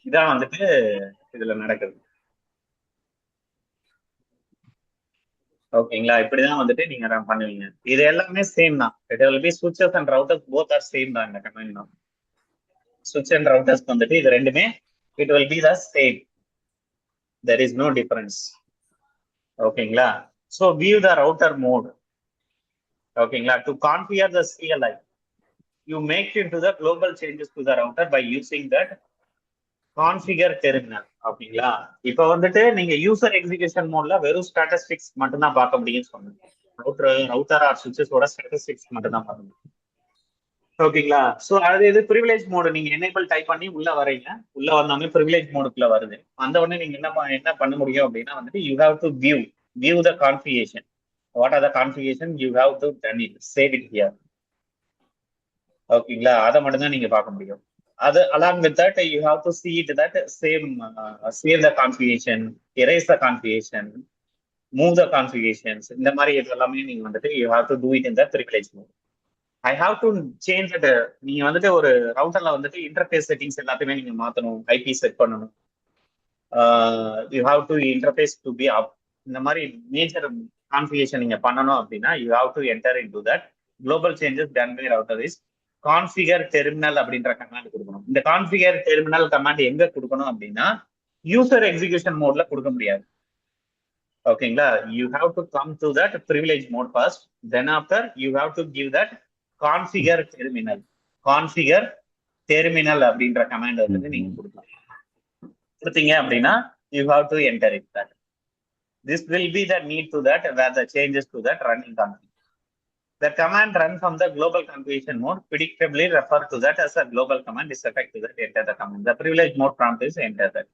S1: இதான் வந்துட்டு இதுல நடக்குது. ஓகேங்களா. இப்படிதான் வந்துட்டு நீங்க ரன் பண்ணுவீங்க. இது எல்லாமே சேம் தான். It will B switches and routers both are same தான். இந்த கமாண்ட் தான் switch and routers வந்துட்டு இது ரெண்டுமே it will be the same. There is no difference. ஓகேங்களா. So view the router mode. ஓகேங்களா. To configure the CLI, you make into the global changes to the router by using that configure terminal. ஓகேங்களா. இப்போ வந்துட்டு நீங்க யூசர் எக்ஸிகியூஷன் மோட்ல வெறும் ஸ்டாட்டிஸ்டிக்ஸ் மட்டும் தான் பார்க்க முடியும்னு சொன்னீங்க. ரவுட்டர் ஆர் சுவிட்சஸோட ஸ்டாட்டிஸ்டிக்ஸ் மட்டும் தான் பார்க்க முடியும். ஓகேங்களா. ஸோ அது இது ப்ரிவிலேஜ் மோடு நீங்க எனேபிள் டைப் பண்ணி உள்ள வரீங்க. உள்ள வந்தோடனே ப்ரிவிலேஜ் மோடுக்குள்ள வருது. வந்த உடனே நீங்க என்ன பண்ண முடியும் அப்படின்னா வந்துட்டு you have to view the configuration. What are the configuration you have to done it, save it here. ஓகேங்களா. அதை மட்டும் தான் நீங்க பார்க்க முடியும். அது along with that you have to see it that save the configuration, erase the configuration, move the configurations. இந்த மாதிரி எல்லாமே நீங்க வந்துட்டு you have to do it in the privilege mode. I have to change that. நீங்க வந்துட்டு ஒரு ரவுட்டர்ல வந்துட்டு இன்டர்ஃபேஸ் செட்டிங்ஸ் எல்லாத்தையுமே நீங்க மாத்தணும், ஐபி செட் பண்ணணும், you have to interface to be up. இந்த மாதிரி மேஜர் கான்ஃபிகரேஷன் நீங்க பண்ணணும் அப்படின்னா you have to enter into that global changes done by router is configure terminal அப்படின்ற கமாண்ட் கொடுக்கணும். இந்த கான்ஃபிகர் டெர்மினல் கமாண்ட் எங்க கொடுக்கணும் அப்படின்னா யூசர் எக்ஸிகியூஷன் மோட்ல கொடுக்க முடியாது. ஓகேங்களா. You have to come to that privilege mode first, then after you have to give that configure terminal அப்படின்ற கமாண்ட் வந்துட்டு நீங்க கொடுக்கலாம். கொடுத்தீங்க அப்படின்னா you have to enter it that. This will be the need to that where the changes to that running config. The command run from the global configuration mode predictably refer to that as a global command is effective that enter the command. The privilege mode prompt is enter that.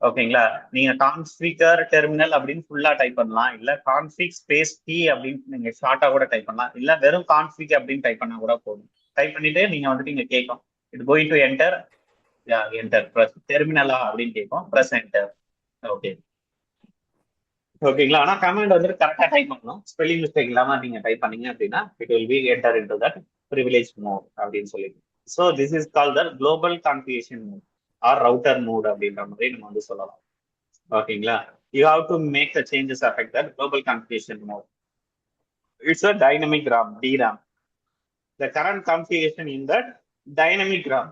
S1: ஓகேங்களா. நீங்க கான்ஃபிகர் டெர்மினல் அப்படின்னு ஃபுல்லா டைப் பண்ணலாம், இல்ல கான்ஃபிக் ஸ்பேஸ் டி அப்படின்னு நீங்க ஷார்ட்டா கூட டைப் பண்ணலாம், இல்ல வெறும் கான்ஃபிக் அப்படின்னு டைப் பண்ணா கூட போதும். டைப் பண்ணிட்டு நீங்க வந்துட்டு இங்க கேட்கும் it going to enter press டெர்மினலா அப்படின்னு கேட்கும், பிரஸ் என்டர். ஓகே. ஓகேங்களா. ஆனா கமாண்ட் வந்துட்டு கரெக்டா டைப் பண்ணணும், ஸ்பெல்லிங் மிஸ்டேக் இல்லாம நீங்க டைப் பண்ணீங்க அப்படின்னா it will be enter into that privilege mode அப்படின்னு சொல்லிட்டு. So this is call that global configuration mode or router mode அப்படின்ற மாதிரி நம்ம வந்து சொல்லலாம். ஓகேங்களா. You have to make the changes affect that global configuration mode. It's a dynamic RAM, DRAM. The current configuration in that dynamic RAM.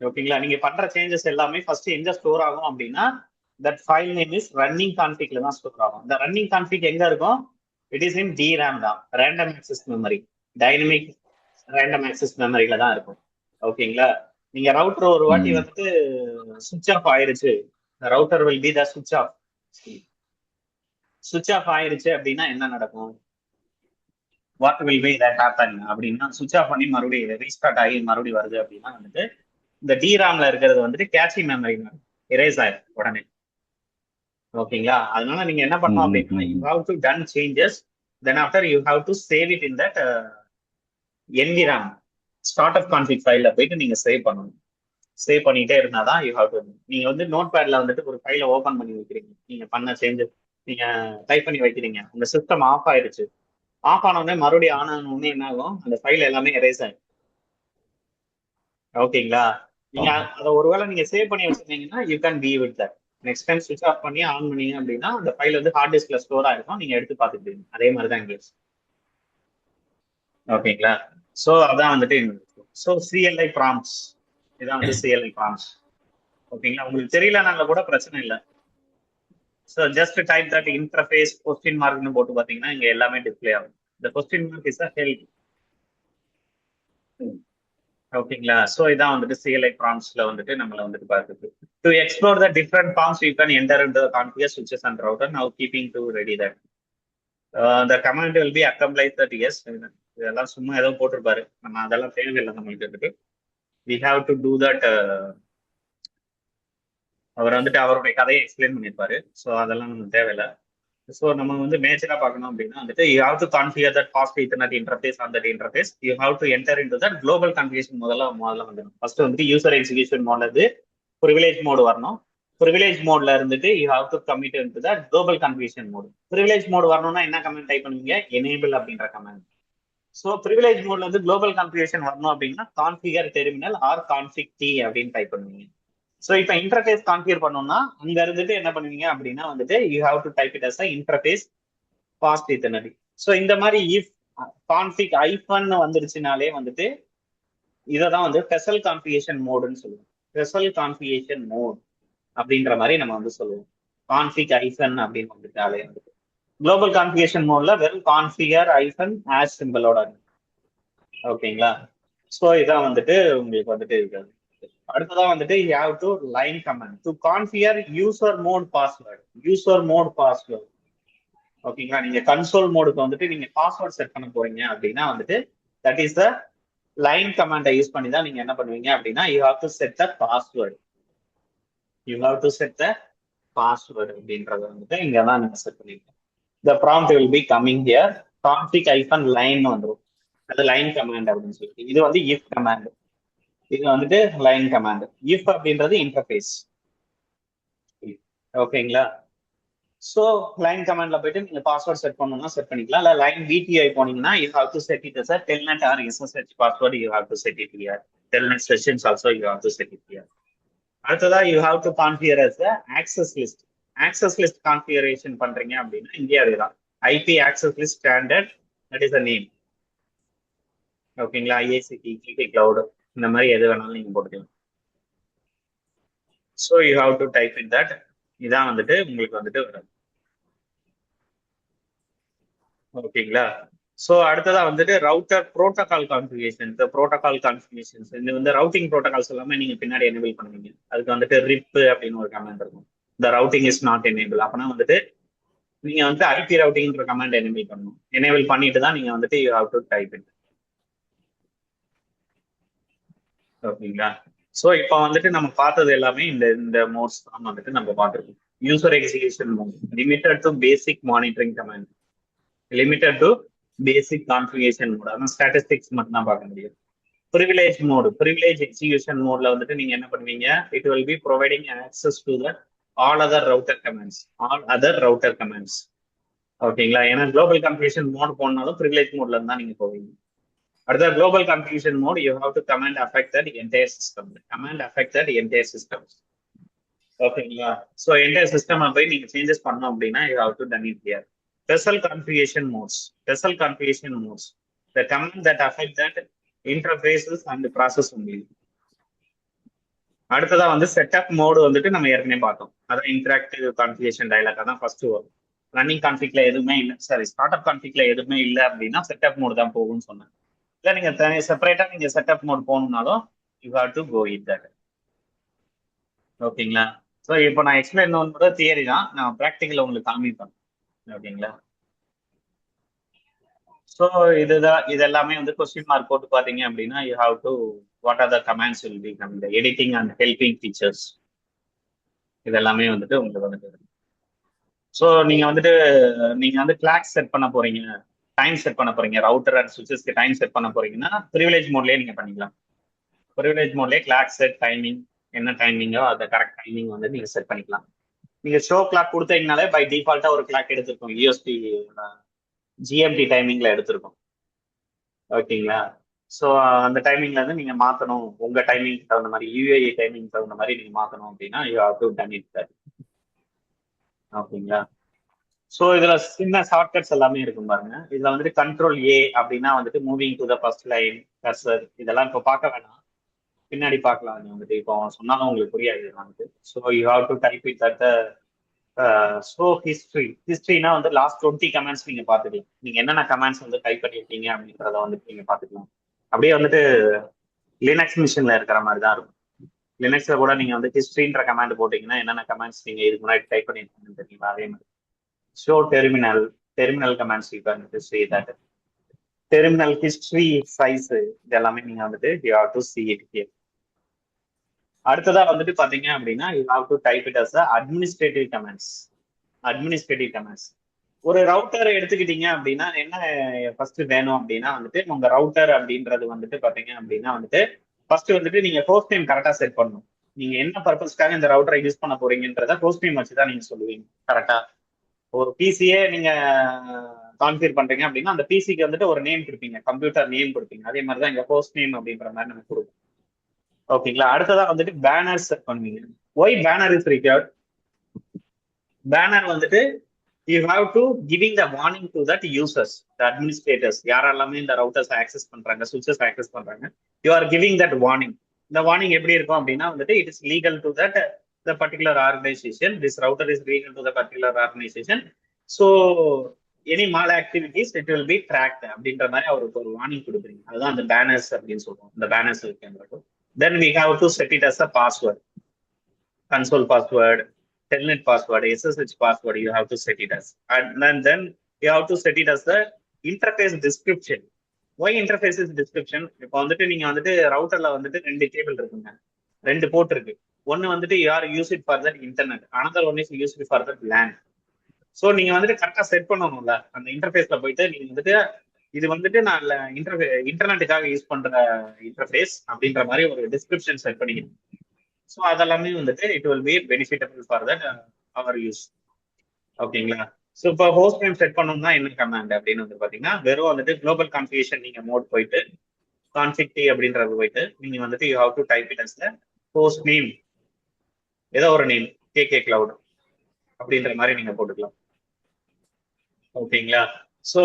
S1: ஓகேங்களா. நீங்க பண்ற சேஞ்சஸ் எல்லாமே ஃபர்ஸ்ட் எங்க ஸ்டோர் ஆகும் அப்படின்னா that file name is running config ல தான் ஸ்டோர் ஆகும். இந்த running config எங்க இருக்கும், it is in DRAM தான், random access memory, dynamic random access memoryல தான் இருக்கும். ஓகேங்களா. நீங்க ரவுட்டர் ஒரு வாட்டி வந்துட்டு சுவிட்ச் ஆஃப் ஆயிருச்சு, router will be the switch off ஆயிருச்சு அப்படின்னா என்ன நடக்கும், what will be that happen அப்படின்னா சுவிட்ச் ஆஃப் பண்ணி மறுபடியும் ரீஸ்டார்ட் ஆகி மறுபடியும் வருது அப்படின்னா வந்துட்டு இந்த DRAMல இருக்கிறது வந்துட்டு கேட்சி மெமரி எரேஸ் ஆயிரும் உடனே. ஓகேங்களா? அதனால நீங்க என்ன பண்ணணும் அப்படின்னா you have to done changes, then after you have to save it in that environment. Start up config ஃபைல்ல போயிட்டு நீங்க சேவ் பண்ணணும். சேவ் பண்ணிட்டே இருந்தாதான் யூ ஹாவ் டு. நீங்க வந்து நோட் பேட்ல வந்துட்டு ஒரு ஃபைலை ஓபன் பண்ணி வைக்கிறீங்க, நீங்க பண்ண சேஞ்சஸ் நீங்க டைப் பண்ணி வைக்கிறீங்க, உங்க சிஸ்டம் ஆஃப் ஆயிடுச்சு. ஆஃப் ஆனவுடனே மறுபடியும் ஆன் ஆனவுடனே என்ன ஆகும், அந்த ஃபைல் எல்லாமே எரேஸ் ஆயிடும். ஓகேங்களா? நீங்க அதை ஒருவேளை நீங்க சேவ் பண்ணி வச்சிருந்தீங்கன்னா you can be with that. Next time ஸ்விட்ச் ஆஃப் பண்ணி ஆன் பண்ணீங்க அப்படின்னா அந்த ஃபைல் வந்து ஹார்ட் டிஸ்க்ல ஸ்டோர் ஆயிருக்கும், நீங்க எடுத்து பார்த்துக்கிட்டீங்க. அதே மாதிரி தான் இங்கே. ஓகேங்களா? ஸோ அதான் வந்துட்டு ஸோ சிஎல்ஐ ப்ராம்ப்ட்ஸ், இதான் வந்து சிஎல்ஐ ப்ராம்ப்ட்ஸ். ஓகேங்களா? உங்களுக்கு தெரியலனால கூட பிரச்சனை இல்லை. So just type that interface question மார்க்னு போட்டு பார்த்தீங்கன்னா இங்க எல்லாமே டிஸ்பிளே ஆகும். இந்த question mark is a help. ஓகேங்களா? ஸோ இதான் வந்துட்டு சிஎல்ஐ ப்ராம்ப்ட்ஸ்ல வந்துட்டு நம்மள வந்துட்டு பார்க்குது. To explore the different prompts you can enter into the configure ஸ்விட்சஸ் and router now keeping to ready that. The command will be accomplish that as. இதெல்லாம் சும்மா ஏதோ போட்டிருப்பாரு, நம்ம அதெல்லாம் தேவையில்லை நம்மளுக்கு இருக்கு. We have to do that. அவர் வந்துட்டு அவருடைய கதையை எக்ஸ்பிளைன் பண்ணியிருப்பாரு, ஸோ அதெல்லாம் நமக்கு தேவையில்லை. ஸோ நம்ம வந்து மேஜரா பார்க்கணும் அப்படின்னா வந்துட்டு you have to configure that fast ethernet interface on that interface. You have to enter into that global configuration. முதல்ல வந்துடும். ஃபர்ஸ்ட் வந்துட்டு யூசர் எக்ஸிகியூஷன் மோட்ல இருந்து ப்ரிவிலேஜ் மோடு வரணும். ப்ரிவிலேஜ் மோட்ல இருந்துட்டு you have to commit into that global configuration mode. Privilege mode வரணும்னா என்ன கமெண்ட் டைப் பண்ணுவீங்க? எனேபிள் அப்படின்ற கமெண்ட். ஸோ ப்ரிவிலேஜ் மோட்ல இருந்து குளோபல் கான்ஃபிகரேஷன் வரணும் அப்படின்னா configure terminal or config T அப்படின்னு டைப் பண்ணுவீங்க. ஸோ இப்போ இன்டர்ஃபேஸ் கான்ஃபிகர் பண்ணணும்னா அங்க இருந்துட்டு என்ன பண்ணுவீங்க அப்படின்னா வந்துட்டு you have to type it as a interface fast Ethernet. So இந்த மாதிரி இஃப் கான்ஃபிக் ஐஃபன் வந்துருச்சுனாலே வந்துட்டு இதை தான் வந்து ஸ்பெஷல் கான்ஃபிகரேஷன் மோடுன்னு சொல்லுவோம். ஸ்பெஷல் கான்ஃபிகரேஷன் மோட் அப்படின்ற மாதிரி நம்ம வந்து சொல்லுவோம். கான்ஃபிக் ஐஃபன் அப்படின்னு வந்துட்டாலே வந்துட்டு குளோபல் கான்ஃபிகரேஷன் மோட்ல வெறும் கான்ஃபிகர் ஐஃபன் ஆஸ் சிம்பிளோட. ஓகேங்களா? ஸோ இதான் வந்துட்டு உங்களுக்கு வந்துட்டு இருக்காது. அடுத்ததான் வந்துட்டு you have to line command to configure user mode password. User mode password. ஓகேங்களா? நீங்க கன்சோல் மோடுக்கு வந்துட்டு நீங்க பாஸ்வேர்ட் செட் பண்ண போறீங்க அப்படின்னா வந்துட்டு தட் இஸ் த லைன் கமாண்டை யூஸ் பண்ணி தான் நீங்க என்ன பண்ணுவீங்க அப்படின்னா you have to set the password. You have to set the password அப்படின்றத வந்துட்டு இங்க தான் நீங்க செட் பண்ணிருக்கீங்க. The prompt will be coming here. Config hyphen line வந்துடும். அது லைன் கமாண்ட் அப்படின்னு சொல்லிட்டு இது வந்து இஃப் கமாண்ட். இது வந்துட்டு லைன் கமாண்ட். இஃப் அப்படின்றது இன்டர்ஃபேஸ். ஓகேங்களா? ஸோ லைன் கமாண்ட்ல போயிட்டு நீங்க பாஸ்வேர்ட் செட் பண்ணணும்னா செட் பண்ணிக்கலாம். இல்லை லைன் விடிஐ போனீங்கன்னா you have to set it sir telnet or SSH password you have to set it here. Telnet sessions also you have to set it here. அடுத்ததா you have to configure as access list. Access list configuration பண்றீங்க அப்படின்னா இங்கே அதேதான். IP access list standard, that is a name. ஓகேங்களா? ஐஏசிடி, கிடி கிளவுட், இந்த மாதிரி எது வேணாலும் நீங்க போட்டுக்கலாம். So you have to type in that. இதான் வந்துட்டு உங்களுக்கு வந்துட்டு வரும். ஓகேங்களா? ஸோ அடுத்ததா வந்துட்டு router protocol configuration. Protocol configurations இது வந்து ரவுட்டிங் ப்ரோட்டோகால்ஸ் எல்லாமே நீங்க பின்னாடி எனேபிள் பண்ணுவீங்க. அதுக்கு வந்துட்டு ரிப் அப்படின்னு ஒரு கமெண்ட் இருக்கும். இந்த ரவுட்டிங் இஸ் நாட் எனேபிள். அப்பனா வந்துட்டு நீங்க வந்து ஐபி ரவுட்டிங்ன்ற கமெண்ட் எனேபிள் பண்ணணும். எனேபிள் பண்ணிட்டு தான் நீங்க வந்துட்டு you have to type it. ஓகேங்களா? ஸோ இப்போ வந்துட்டு நம்ம பார்த்தது எல்லாமே இந்த இந்த மோட்ஸ் தான் வந்துட்டு நம்ம பார்த்துருக்கோம். User execution mode, limited to basic monitoring command, limited to basic configuration mode. அதான் ஸ்டாட்டிஸ்டிக்ஸ் மட்டும் தான் பார்க்க முடியும். ப்ரிவிலேஜ் மோடு, ப்ரிவிலேஜ் எக்ஸிகியூஷன் மோட்ல வந்துட்டு நீங்க என்ன பண்ணுவீங்க? It will be providing access to the all other router commands. All other router commands. ஓகேங்களா? ஏன்னா குளோபல் கான்ஃபிகரேஷன் மோட் போனாலும் ப்ரிவிலேஜ் மோட்ல இருந்தா நீங்க போவீங்க. அடுத்த global configuration mode you have to command affected entire system. Command affected entire system. ஓகேங்களா? ஸோ என்டையர் சிஸ்டம் போய் நீங்க சேஞ்சஸ் பண்ணோம் அப்படின்னா you have to done it here. Special configuration modes. Special configuration modes, the command that affect that interfaces and process only. அடுத்ததா வந்து செட்டப் மோடு வந்துட்டு நம்ம ஏற்கனவே பார்த்தோம். அதான் இன்டராக்டிவ் கான்ஃபிகரேஷன் டயலாக் தான் ஃபர்ஸ்ட் வரும். ரன்னிங் கான்ஃபிக்ல எதுவுமே இல்லை, சாரி ஸ்டார்ட் அப் கான்ஃபிக்ல எதுவுமே இல்லை அப்படின்னா செட்டப் மோடு தான் போகும்னு சொன்னேன். இல்லை நீங்க செப்பரேட்டா நீங்க செட்டப் மோட் போகணும்னாலும் you have to go it that. ஓகேங்களா? ஸோ இப்போ நான் எக்ஸ்பிளைன் பண்ண தியரி தான், நான் ப்ராக்டிக்கல் உங்களுக்கு காமிப்பேன். ஓகேங்களா? ஸோ இதுதான், இது எல்லாமே வந்து கொஸ்டின் மார்க் போட்டு பார்த்தீங்க அப்படின்னா you have to what are the commands will be come, the editing and helping features. இது எல்லாமே வந்துட்டு உங்களுக்கு வந்துட்டு ஸோ நீங்க வந்து கிளாக் செட் பண்ண போறீங்க, டைம் செட் பண்ண போறீங்க, ரவுட்டர் அண்ட் சுவிச்சஸ்க்கு டைம் செட் பண்ண போறீங்கன்னா ப்ரிவிலேஜ் மோட்லயே நீங்க பண்ணிக்கலாம். ப்ரிவிலேஜ் மோட்லயே கிளாக் செட் டைமிங், என்ன டைமிங்கோ அந்த கரெக்ட் டைமிங் வந்து நீங்க செட் பண்ணிக்கலாம். நீங்க ஷோ கிளாக் கொடுத்தீங்கனாலே பை டிஃபால்ட்டா ஒரு கிளாக் எடுத்திருக்கும், யூஎஸ்பி ஜிஎம்டி டைமிங்ல எடுத்திருக்கும். ஓகேங்களா? ஸோ அந்த டைமிங்ல இருந்து நீங்க மாத்தணும், உங்க டைமிங் தகுந்த மாதிரி, யூஏஇ டைமிங் தகுந்த மாதிரி நீங்க மாத்தணும் அப்படின்னா you have to done it that. ஓகேங்களா? ஸோ இதுல சின்ன ஷார்ட்கட்ஸ் எல்லாமே இருக்கும் பாருங்க. இதுல வந்துட்டு கண்ட்ரோல் ஏ அப்படின்னா வந்துட்டு moving to the first line, cursor, இதெல்லாம் இப்போ பார்க்க வேணாம், பின்னாடி பார்க்கலாம். நீங்க வந்துட்டு இப்போ சொன்னாலும் உங்களுக்கு புரியாது வந்துட்டு. So you have to type it at so ஹிஸ்ட்ரினா வந்து லாஸ்ட் 20 கமெண்ட்ஸ் நீங்க பார்த்துக்கலாம். நீங்க என்னென்ன கமெண்ட்ஸ் வந்து டைப் பண்ணியிருக்கீங்க அப்படின்றத வந்துட்டு நீங்க பார்த்துக்கலாம். அப்படியே வந்துட்டு லினக்ஸ் மிஷின்ல இருக்கிற மாதிரி தான் இருக்கும். லினக்ஸ்ல கூட நீங்க வந்து ஹிஸ்ட்ரின்ற கமாண்ட் போட்டீங்கன்னா என்னென்ன கமெண்ட்ஸ் நீங்க இதுக்கு முன்னாடி டைப் பண்ணியிருக்கீங்கன்னு தெரியுங்களா? அதே மாதிரி show terminal commands you can see that. Terminal history size இது எல்லாமே நீங்க வந்துட்டு you have to see it here. அடுத்ததா வந்துட்டு பாத்தீங்க அப்படின்னா you have to type it as administrative commands. ஒரு ரவுட்டர் எடுத்துக்கிட்டீங்க அப்படின்னா என்ன ஃபர்ஸ்ட் வேணும் அப்படின்னா வந்துட்டு உங்க ரவுட்டர் அப்படின்றது வந்துட்டு பாத்தீங்க அப்படின்னா வந்துட்டு ஃபர்ஸ்ட் வந்துட்டு நீங்க ஹோஸ்ட் நேம் கரெக்டா செட் பண்ணணும். நீங்க என்ன பர்பஸ்க்காக இந்த ரவுட்டரை யூஸ் பண்ண போறீங்கன்றத ஹோஸ்ட் நேம் வச்சுதான் நீங்க சொல்லுவீங்க கரெக்டா. ஒரு பிசியே நீங்க கான்ஃபிகர் பண்றீங்க அப்படின்னா அந்த பிசிக்கு வந்துட்டு ஒரு நேம் கொடுப்பீங்க, கம்ப்யூட்டர் நேம் கொடுப்பீங்க. அதே மாதிரி தான் இங்க ஹோஸ்ட் நேம் அப்படின்ற மாதிரி நம்ம கொடுப்போம். ஓகேங்களா? அடுத்ததான் வந்துட்டு பேனர் செட் பண்ணுவீங்க. Why banner is required? Banner வந்துட்டு you have to giving the warning to that users, the administrators, யாரெல்லாமே இந்த ரவுட்டர்ஸ் ஆக்சஸ் பண்றாங்க, சுவிச்சஸ் ஆக்சஸ் பண்றாங்க, you are giving that warning. இந்த வார்னிங் எப்படி இருக்கும் அப்படின்னா வந்துட்டு it is legal to that the particular organisation, this router is legal to the particular organisation, so any mal activities it will be tracked அப்படின்ற மாதிரி அவருக்கு ஒரு வார்னிங் கொடுக்குறீங்க. அதுதான் அந்த பேனர்ஸ் அப்படின்னு சொல்றோம். இந்த பேனர்ஸ் இருக்கு. Then we have to set it as a password, console password, telnet password, SSH password, you have to set it as. And then you have to set it as the interface description. Why interface is description? இப்போ வந்துட்டு நீங்க வந்துட்டு ரவுட்டர்ல வந்துட்டு 2 கேபிள் இருக்குங்க, 2 போர்ட் இருக்கு. ஒன்னு வந்துட்டு யார் use it for that internet, another one is use it for that land. So நீங்க வந்துட்டு கரெக்டா செட் பண்ணணும்ல அந்த இன்டர்ஃபேஸ்ல போயிட்டு நீங்க வந்துட்டு இது வந்துட்டு நான் இன்டர்நெட்டுக்காக யூஸ் பண்ற இன்டர்ஃபேஸ் அப்படின்ற மாதிரி ஒரு டிஸ்கிரிப்ஷன் செட் பண்ணிக்கணும். ஸோ அதெல்லாமே வந்துட்டு it will be benefitable for that our use. ஓகேங்களா? ஸோ இப்போ ஹோஸ்ட் நேம் செட் பண்ணணும்னா என்ன கமாண்ட் அப்படின்னு வந்து பார்த்தீங்கன்னா வெறும் வந்துட்டு குளோபல் கான்ஃபிகரேஷன் நீங்க மோட் போயிட்டு கான்ஃபிக் டி அப்படின்றது போயிட்டு நீங்க வந்துட்டு you have to type it as the host name, ஏதோ ஒரு நேம், கேகே கிளவுட் அப்படின்ற மாதிரி நீங்க போட்டுக்கலாம். ஓகேங்களா? ஸோ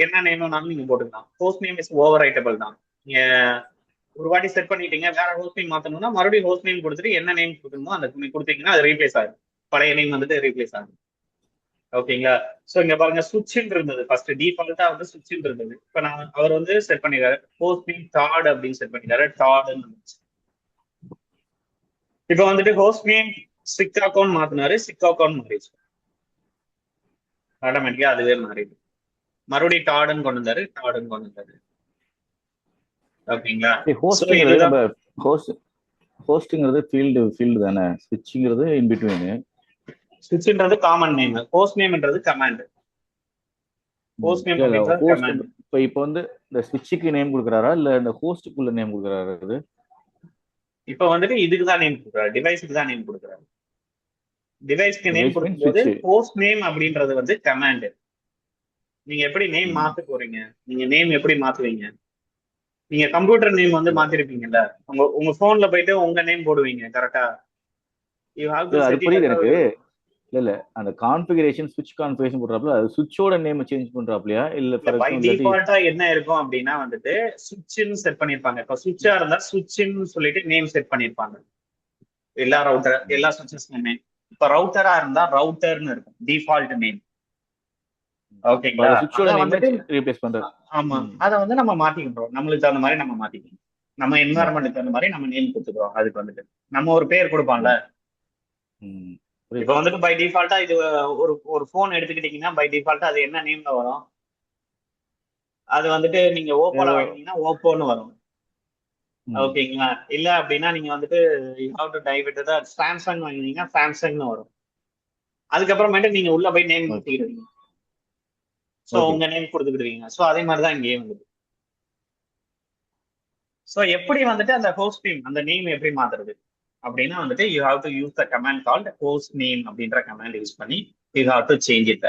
S1: என்ன நேம்னாலும் நீங்க போட்டுக்கலாம். Host name is over writable தான். நீங்க ஒரு வாட்டி செட் பண்ணிட்டீங்க, வேற ஹோஸ்ட் நேம் மாத்தணும்னா மறுபடியும் ஹோஸ்ட் நேம் கொடுத்துட்டு என்ன நேம் கொடுக்கணுமோ அந்த கொடுத்தீங்கன்னா அது ரீப்ளேஸ் ஆகும், பழைய நேம் வந்துட்டு ரீப்ளேஸ் ஆகும். ஓகேங்களா? ஸோ இங்க பாருங்க சுவிட்ச் இருந்தது, ஃபர்ஸ்ட் டிஃபால்ட்டா வந்து சுவிட்ச் இருந்தது. இப்போ நான் அவர் வந்து செட் பண்ணிடுறாரு ஹோஸ்ட் நேம் டாட் அப்படின்னு செட் பண்ணிடுறாரு, டாட்னு. இப்போ வந்துட்டு ஹோஸ்ட் நேம் சிக் அக்கௌண்ட் மாத்தினாரு, சிக் அக்கௌண்ட் மாறிடுச்சு, ஆட்டோமேட்டிக்கா அதுவே மாறிடுது. மறுபடியும் டாடுன்னு கொண்டு வந்தாரு. ஓகேங்களா?
S2: ஹோஸ்டிங்கிறது நம்ம ஹோஸ்டிங்கிறது ஃபீல்டு தானே, ஸ்விட்சிங்கிறது இன் பிட்வீன்.
S1: ஸ்விட்ச்ன்றது காமன் நேம், ஹோஸ்ட் நேம்ன்றது கமாண்ட். ஹோஸ்ட் நேம் அப்படின்றது கமாண்ட்.
S2: இப்போ வந்து இந்த ஸ்விட்சுக்கு நேம் கொடுக்கறாரா இல்ல இந்த ஹோஸ்டுக்குள்ள நேம் கொடுக்கறாரா? இது
S1: இப்போ வந்துட்டு இதுக்கு தான் நேம் கொடுக்கறாரு, டிவைஸ்க்கு தான் நேம் கொடுக்கறாரு. டிவைஸ்க்கு நேம் கொடுக்கும்போது ஹோஸ்ட் நேம் அப்படின்றது வந்து கமாண்ட். நீங்க எப்படி நேம் மாத்த போறீங்க, நீங்க நேம் எப்படி மாத்துவீங்க? நீங்க கம்ப்யூட்டர் நேம் வந்து மாத்திருப்பீங்கல்ல, உங்க போன்ல போயிட்டு உங்க நேம் போடுவீங்க கரெக்டா. You have to set it
S2: எனக்கு இல்ல அந்த கான்ஃபிகரேஷன் ஸ்விட்ச் கான்ஃபிகரேஷன் போடுறாப்ல அது ஸ்விட்சோட நேம் சேஞ்ச் பண்றாப்லையா இல்ல
S1: பை டிஃபால்ட்டா என்ன இருக்கும் அப்படின்னா வந்துட்டு ஸ்விட்ச்னு செட் பண்ணிருப்பாங்க. இப்போ ஸ்விட்சா இருந்தா ஸ்விட்ச்னு சொல்லிட்டு நேம் செட் பண்ணிருப்பாங்க எல்லா ரவுட்டர் எல்லா ஸ்விட்சஸ்க்குமே. இப்போ ரவுட்டரா இருந்தா ரவுட்டர்னு இருக்கும் டிஃபால்ட் நேம். ஓகேங்களா? ஆமா, அதை வந்து நம்ம மாத்திக்கிட்டோம், நம்மளுக்கு தகுந்த மாதிரி நம்ம மாத்திக்கணும். நம்ம என்வாரன்மெண்ட்டுக்கு தகுந்த மாதிரி நம்ம நேம் கொடுத்துக்கிறோம். அதுக்கு வந்துட்டு நம்ம ஒரு பேர் கொடுப்பான்ல. இப்ப வந்துட்டு பை டிஃபால்ட்டா இது ஒரு போன் எடுத்துக்கிட்டீங்கன்னா பை டிஃபால்ட்டா அது என்ன நேம்ல வரும், அது வந்துட்டு நீங்க ஓப்போல வாங்கினீங்கன்னா ஓப்போன்னு வரும். ஓகேங்களா? இல்ல அப்படின்னா நீங்க வந்துட்டு you have to type it Samsung வாங்கினீங்கன்னா சாம்சங்னு வரும். அதுக்கப்புறமேட்டு நீங்க உள்ள போய் நேம்
S2: ஓகே
S1: கொடுத்துக்கிடுவீங்க. ஸோ
S2: ஓகே
S1: உங்க நேம் கொடுத்துக்கிடுவீங்க. ஸோ அதே மாதிரி தான் இங்கேயும் வந்துட்டு. ஸோ எப்படி வந்துட்டு அந்த ஹோஸ்ட் நேம் அந்த நேம் எப்படி மாத்துறது அப்படின்னா வந்துட்டு you have to use the command called host name அப்படின்ற கமாண்ட் யூஸ் பண்ணி you have to change it.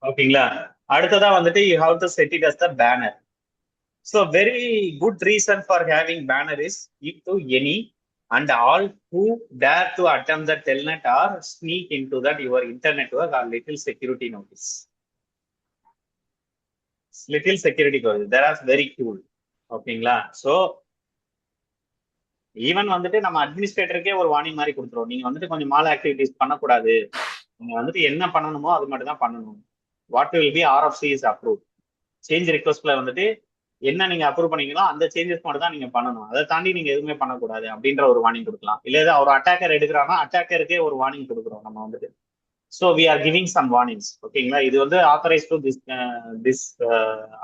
S1: ஓகேங்களா? அடுத்ததா வந்துட்டு you have to set it as the banner. So very good reason for having banner is if to any and all who dare to attempt the telnet or sneak into that your internet work or little security notice. Little security notice. That is very cool. ஓகேங்களா? ஸோ ஈவன் வந்துட்டு நம்ம அட்மினிஸ்ட்ரேட்டருக்கே ஒரு வார்னிங் மாதிரி கொடுத்துருவோம். நீங்க வந்துட்டு கொஞ்சம் மால் ஆக்டிவிட்டிஸ் பண்ணக்கூடாது. நீங்க வந்துட்டு என்ன பண்ணணுமோ அது மட்டும் தான் பண்ணணும். What will be RFC is approve. Change ரிக்வஸ்ட்ல வந்துட்டு என்ன நீங்க அப்ரூவ் பண்ணீங்களோ அந்த சேஞ்சஸ் மட்டும் தான் நீங்க பண்ணணும். அதை தாண்டி நீங்க எதுவுமே பண்ணக்கூடாது அப்படின்ற ஒரு வார்னிங் கொடுக்கலாம். இல்ல ஏதாவது ஒரு அட்டாக்கர் எடுக்கிறான்னா அட்டாக்கருக்கே ஒரு வார்னிங் கொடுக்குறோம் நம்ம வந்துட்டு. So we are giving some warnings. ஓகேங்களா? இது வந்து authorise to this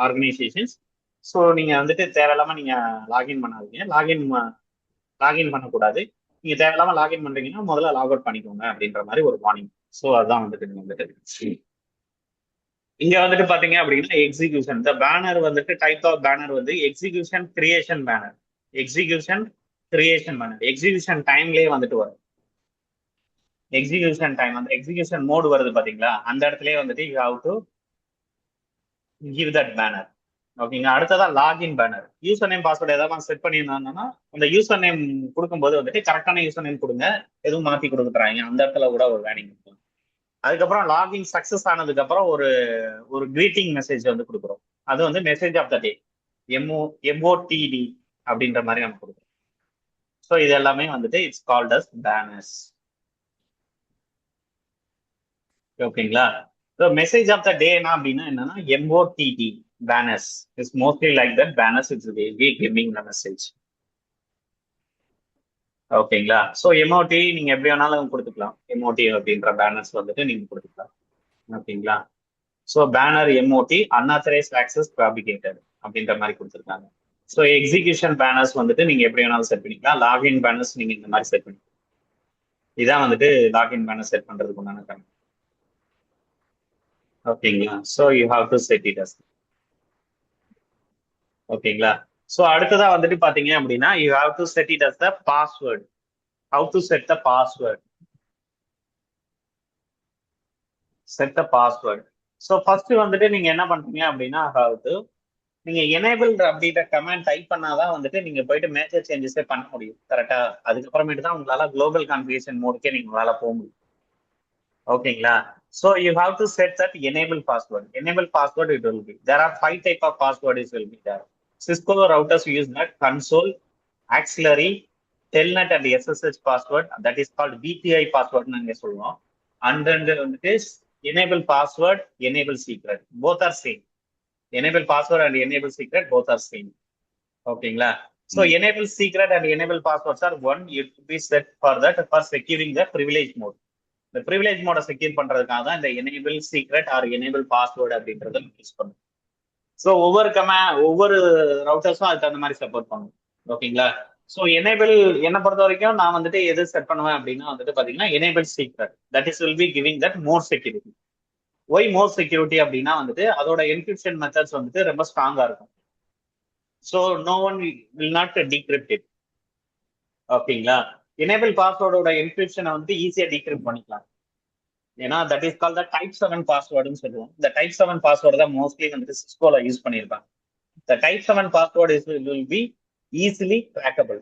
S1: organisations. So நீங்க வந்துட்டு தேவையில்லாம நீங்க லாகின் பண்ணாதீங்க. லாகின் பண்ணக்கூடாது. நீங்க தேவையில்லாம லாகின் பண்றீங்கன்னா முதல்ல லாக் அவுட் பண்ணிக்கோங்க அப்படின்ற மாதிரி ஒரு வார்னிங். ஸோ அதான் வந்துட்டு நீங்க வந்துட்டு இங்க வந்துட்டு பாத்தீங்க அப்படின்னா எக்ஸிகியூஷன். இந்த பேனர் வந்துட்டு டைப் ஆஃப் பேனர் வந்து execution creation banner. Execution creation banner. Execution டைம்லயே வந்துட்டு வரும். எக்ஸிகியூஷன் டைம் அந்த எக்ஸிகியூஷன் மோடு வருது பாத்தீங்களா? அந்த இடத்துலயே வந்துட்டு you have to give that banner. ஓகேங்க. அடுத்ததா login banner. User name password ஏதாவது செட் பண்ணியிருந்தாங்கன்னா அந்த யூசர் நேம் கொடுக்கும்போது வந்துட்டு கரெக்டான யூசர் நேம் கொடுங்க, எதுவும் மாத்தி கொடுக்குறாங்க அந்த இடத்துல கூட ஒரு வேர்னிங் இருக்கும். அதுக்கப்புறம் லாகின் சக்சஸ் ஆனதுக்கு அப்புறம் ஒரு கிரீட்டிங் மெசேஜ் வந்து கொடுக்குறோம். அது வந்து message of the day, MOTD அப்படின்ற மாதிரி நம்ம கொடுக்குறோம். ஸோ இது எல்லாமே வந்துட்டு இட்ஸ் கால்ட் அஸ் பேனர்ஸ். ஓகேங்களா? ஸோ மெசேஜ் ஆஃப் த டேனா அப்படின்னா என்னன்னா MOTD banners is mostly like that. Banners it's giving the message. ஓகேங்களா? ஸோ MOT நீங்க எப்படி வேணாலும் கொடுத்துக்கலாம். MOT அப்படின்ற பேனர்ஸ் வந்துட்டு நீங்க கொடுத்துக்கலாம். ஓகேங்களா? So banner MOT unauthorised access prohibited அப்படின்ற மாதிரி கொடுத்துருக்காங்க. ஸோ எக்ஸிகியூஷன் பேனர்ஸ் வந்துட்டு நீங்க எப்படி வேணாலும் செட் பண்ணிக்கலாம். லாகின் பேனர்ஸ் நீங்க இந்த மாதிரி செட் பண்ணிக்கலாம். இதான் வந்துட்டு லாகின் பேனர் செட் பண்றதுக்கு உண்டான கணக்கு. ஓகேங்களா? So you have to set it as. ஓகேங்களா? ஸோ அடுத்ததா வந்துட்டு பாத்தீங்க அப்படின்னா you have to set it as the password. How to set the password? Set the password. So first வந்துட்டு நீங்க என்ன பண்றீங்க அப்படின்னா ஹவ் டு நீங்க எனேபிள் அப்படின்ற கமெண்ட் டைப் பண்ணாதான் வந்துட்டு நீங்க போயிட்டு மேஜர் சேஞ்சஸே பண்ண முடியும். கரெக்டா? அதுக்கப்புறமேட்டு தான் உங்களால குளோபல் கான்ஃபிகரேஷன் மோடுக்கே நீங்க உங்களால போக முடியும். ஓகேங்களா? So you have to set that enable password. Enable password it will be there are 5 type of password is will be there. Cisco routers use that console, auxiliary, telnet and SSH password. That is called VPI password நாங்க சொல்லுவோம். And then வந்துட்டு enable password, enable secret. Both are same. Enable password and enable secret both are same. ஓகேங்களா? So enable secret and enable passwords are one. It will be set for that for securing the privilege mode. இந்த privilege mode செக்யூர் பண்றதுக்காக தான் இந்த enable secret or enable password அப்படின்றத யூஸ் பண்ணுவோம். ஸோ ஒவ்வொரு ரவுட்டர்ஸும் அதுக்கு அந்த மாதிரி சப்போர்ட் பண்ணும். ஓகேங்களா? ஸோ எனேபிள் என்னை பொறுத்த வரைக்கும் நான் வந்துட்டு எது செட் பண்ணுவேன் அப்படின்னா வந்துட்டு பாத்தீங்கன்னா enable secret. That is will be giving that more security. Why more security அப்படின்னா வந்துட்டு அதோட என்கிரிப்ஷன் மெத்தட்ஸ் வந்துட்டு ரொம்ப ஸ்ட்ராங்கா இருக்கும். So no one will not decrypt it. ஓகேங்களா? எனேபிள் பாஸ்வேர்டோட என்கிரிப்ஷனை வந்துட்டு ஈஸியா டீக்ரிப்ட் பண்ணிக்கலாம். ஏன்னா that is call the type 7 பாஸ்வேர்டுன்னு சொல்லுவோம். இந்த டைப் 7 பாஸ்வேர்டு தான் மோஸ்ட்லி வந்துட்டு சிஸ்கோல யூஸ் பண்ணியிருப்பாங்க. The type 7 password will be easily crackable.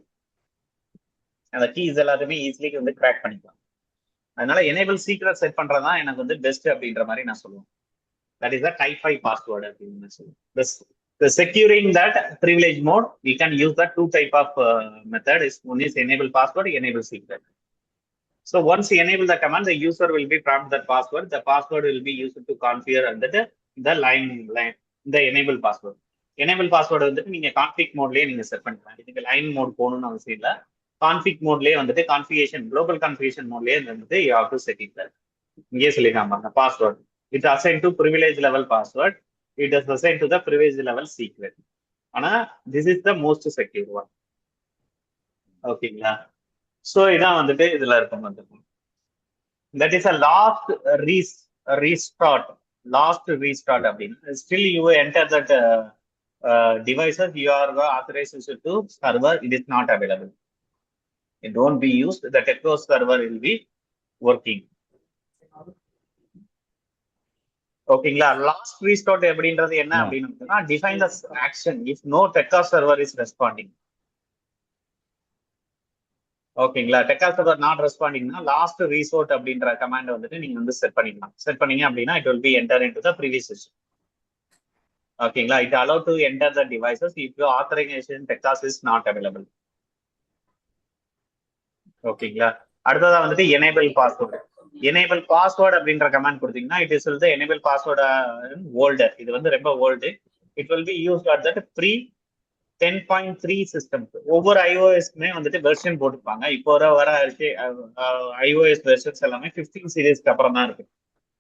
S1: அந்த கீஸ் எல்லாத்தையுமே ஈஸிலி வந்து கிராக் பண்ணிக்கலாம். அதனால எனேபிள் சீக்ரெட் செட் பண்றதுதான் எனக்கு வந்து பெஸ்ட் அப்படின்ற மாதிரி நான் சொல்லுவேன். That is the type 5 password அப்படின்னு சொல்லுவேன். The securing that privilege mode, we can use the two type of method. One is enable password, enable secret. So once you enable the command, the user will be prompt that password. The password will be used to configure under the line the enable password. Enable password வந்துட்டு நீங்க கான்ஃபிக் மோட்லயே நீங்க செட் பண்ணிக்கலாம். இதுக்கு லைன் மோட் போகணும்னு அவசியம் இல்லை. கான்ஃபிக் மோட்லயே வந்துட்டு கான்ஃபிகரேஷன் குளோபல் கான்ஃபிகரேஷன் மோட்லயே வந்துட்டு you have to set it. இங்கே சொல்லிருக்காங்க password it assign to privilege level password, it is assign to the privilege level secret. ஆனா this is the most secure one. ஓகேங்களா? ஸோ இதான் வந்துட்டு இதுல இருக்கும் வந்துட்டு. that is a restart. Last restart அப்படின்னு still you enter that devices you are authorized to server, it is not available. It don't be used, the Techno server will be working. ஓகேங்களா. லாஸ்ட் ரீஸ்டார்ட் எப்படின்றது என்ன அப்படின்னா, define the action if no டெக்கா சர்வர் இஸ் ரெஸ்பாண்டிங். ஓகேங்களா. டெக்கா சர்வர் நாட் ரெஸ்பாண்டிங்னா லாஸ்ட் ரீசோர்ட் அப்படின்ற கமாண்ட் வந்துட்டு நீங்க வந்து செட் பண்ணிக்கலாம். செட் பண்ணீங்க அப்படின்னா it will be enter into the previous session. ஓகேங்களா. It allow to enter the devices if you authorisation TACACS is not available. ஓகேங்களா. அடுத்ததா வந்துட்டு எனேபிள் பாஸ்வேர்டு. எனேபிள் பாஸ்வேர்டு அப்படின்ற கமாண்ட் கொடுத்தீங்கன்னா இட் இஸ் வந்து எனேபிள் பாஸ்வேர்டு ஓல்டர். இது வந்து ரொம்ப old. It will be used at that pre 10.3 system. ஒவ்வொரு ஐஓஎஸ்க்குமே வந்துட்டு வெர்ஷன் போட்டுருப்பாங்க. இப்போ வர ஐஓஎஸ் வெர்ஷன்ஸ் எல்லாமே 15 சீரீஸ்க்கு அப்புறம் தான் இருக்கு.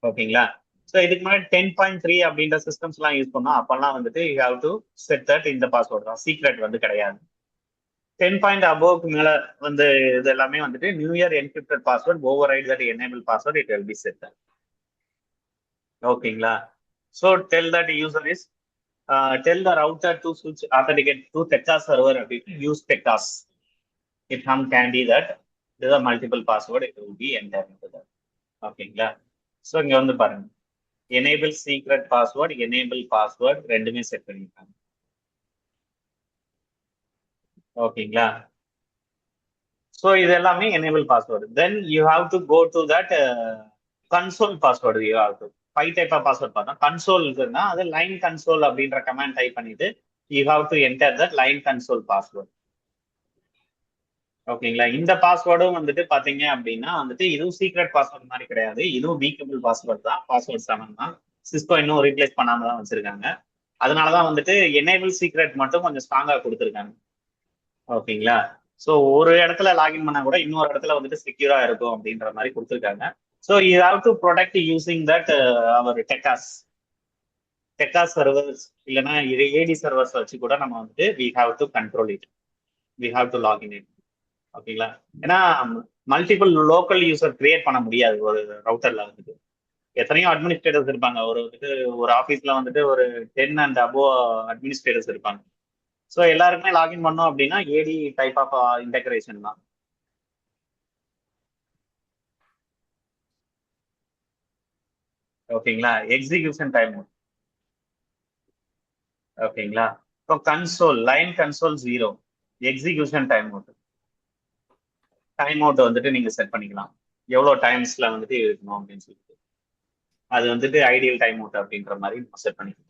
S1: ஓகேங்களா. ஸோ இதுக்கு முன்னாடி 10.3 அப்படின்ற சிஸ்டம்ஸ் எல்லாம் யூஸ் பண்ணோம். அப்பெல்லாம் வந்துட்டு you have to set that இந்த பாஸ்வேர்டு தான், சீக்ரெட் வந்து கிடையாது. 10 above மேல வந்து இது எல்லாமே வந்துட்டு new year encrypted password overwrite that enable password it will be set. ஓகேங்களா. So tell that user is tell the router to switch authenticate to Tekkas server, use Tekkas. If some candy that there are multiple password, it will be entered into that. ஓகேங்களா. ஸோ இங்க வந்து பாருங்க, enable secret password, enable password ரெண்டுமே செட் பண்ணிருக்காங்க. ஓகேங்களா. ஸோ இது எல்லாமே enable password. Then you have to go to that console password. You have to 5 type of password பார்த்தோம். கன்சோல் இருக்குன்னா அது லைன் கன்சோல் அப்படின்ற கமாண்ட் டைப் பண்ணிட்டு you have to enter that line console password. ஓகேங்களா. இந்த பாஸ்வேர்டும் வந்துட்டு பாத்தீங்க அப்படின்னா வந்துட்டு இதுவும் சீக்ரெட் பாஸ்வேர்ட் மாதிரி கிடையாது. இதுவும் வீக்கபிள் பாஸ்வேர்ட் தான், பாஸ்வேர்ட் 7 தான். சிஸ்கோ இன்னும் ரீப்ளேஸ் பண்ணாம தான் வச்சிருக்காங்க. அதனாலதான் வந்துட்டு எனேபிள் சீக்ரெட் மட்டும் கொஞ்சம் ஸ்ட்ராங்கா கொடுத்துருக்காங்க. ஓகேங்களா. ஸோ ஒரு இடத்துல லாகின் பண்ணா கூட இன்னொரு இடத்துல வந்துட்டு செக்யூரா இருக்கும் அப்படின்ற மாதிரி கொடுத்துருக்காங்க. So you have to protect using that our Tekkas servers இல்லனா AD servers வச்சு கூட நம்ம வந்து we have to control it, we have to log in it. ஓகேங்களா. ஏன்னா மல்டிபிள் லோக்கல் யூசர் கிரியேட் பண்ண முடியாது ஒரு ரவுட்டர்ல வந்துட்டு. எத்தனையோ அட்மினிஸ்ட்ரேட்டர்ஸ் இருப்பாங்க. ஒரு ஆஃபீஸ்ல வந்துட்டு ஒரு 10 and above அட்மினிஸ்ட்ரேட்டர்ஸ் இருப்பாங்க. ஸோ எல்லாருக்குமே லாகின் பண்ணோம் அப்படின்னா ஏடி டைப் ஆஃப் இன்டகிரேஷன் தான். ஓகேங்களா. Execution time. ஓகேங்களா. இப்போ console line console 0, execution time out வந்துட்டு நீங்க செட் பண்ணிக்கலாம். எவ்வளோ டைம்ஸ்ல வந்துட்டு இருக்கணும் அப்படின்னு சொல்லிட்டு அது வந்துட்டு ஐடியல் டைம் அவுட் அப்படின்ற மாதிரி செட் பண்ணிக்கலாம்.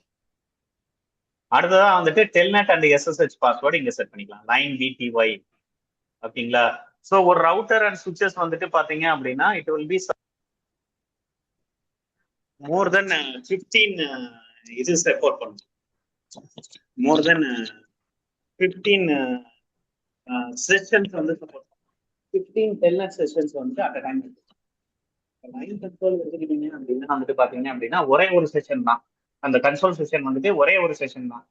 S1: அடுத்ததான் வந்துட்டு டெல்நெட் அண்ட் எஸ்எஸ்ஹெச் பாஸ்வேர்டு இங்க செட் பண்ணிக்கலாம், லைன் பிடிஒய். ஓகேங்களா. ஸோ ஒரு ரவுட்டர் அண்ட் சுவிச்சஸ் வந்துட்டு பாத்தீங்க அப்படின்னா it will B more than 15 இது சப்போர்ட் பண்ணும். more than 15 செஷன்ஸ் வந்து சப்போர்ட் 15 டெல்நெட் செஷன்ஸ் வந்து அட் டைம். லைன் கன்சோல் எடுத்துக்கிட்டீங்க அப்படின்னா வந்துட்டு பாத்தீங்க அப்படின்னா ஒரே ஒரு செஷன் தான். அந்த கன்சோல் செஷன் வந்துட்டு ஒரே ஒரு செஷன் தான்.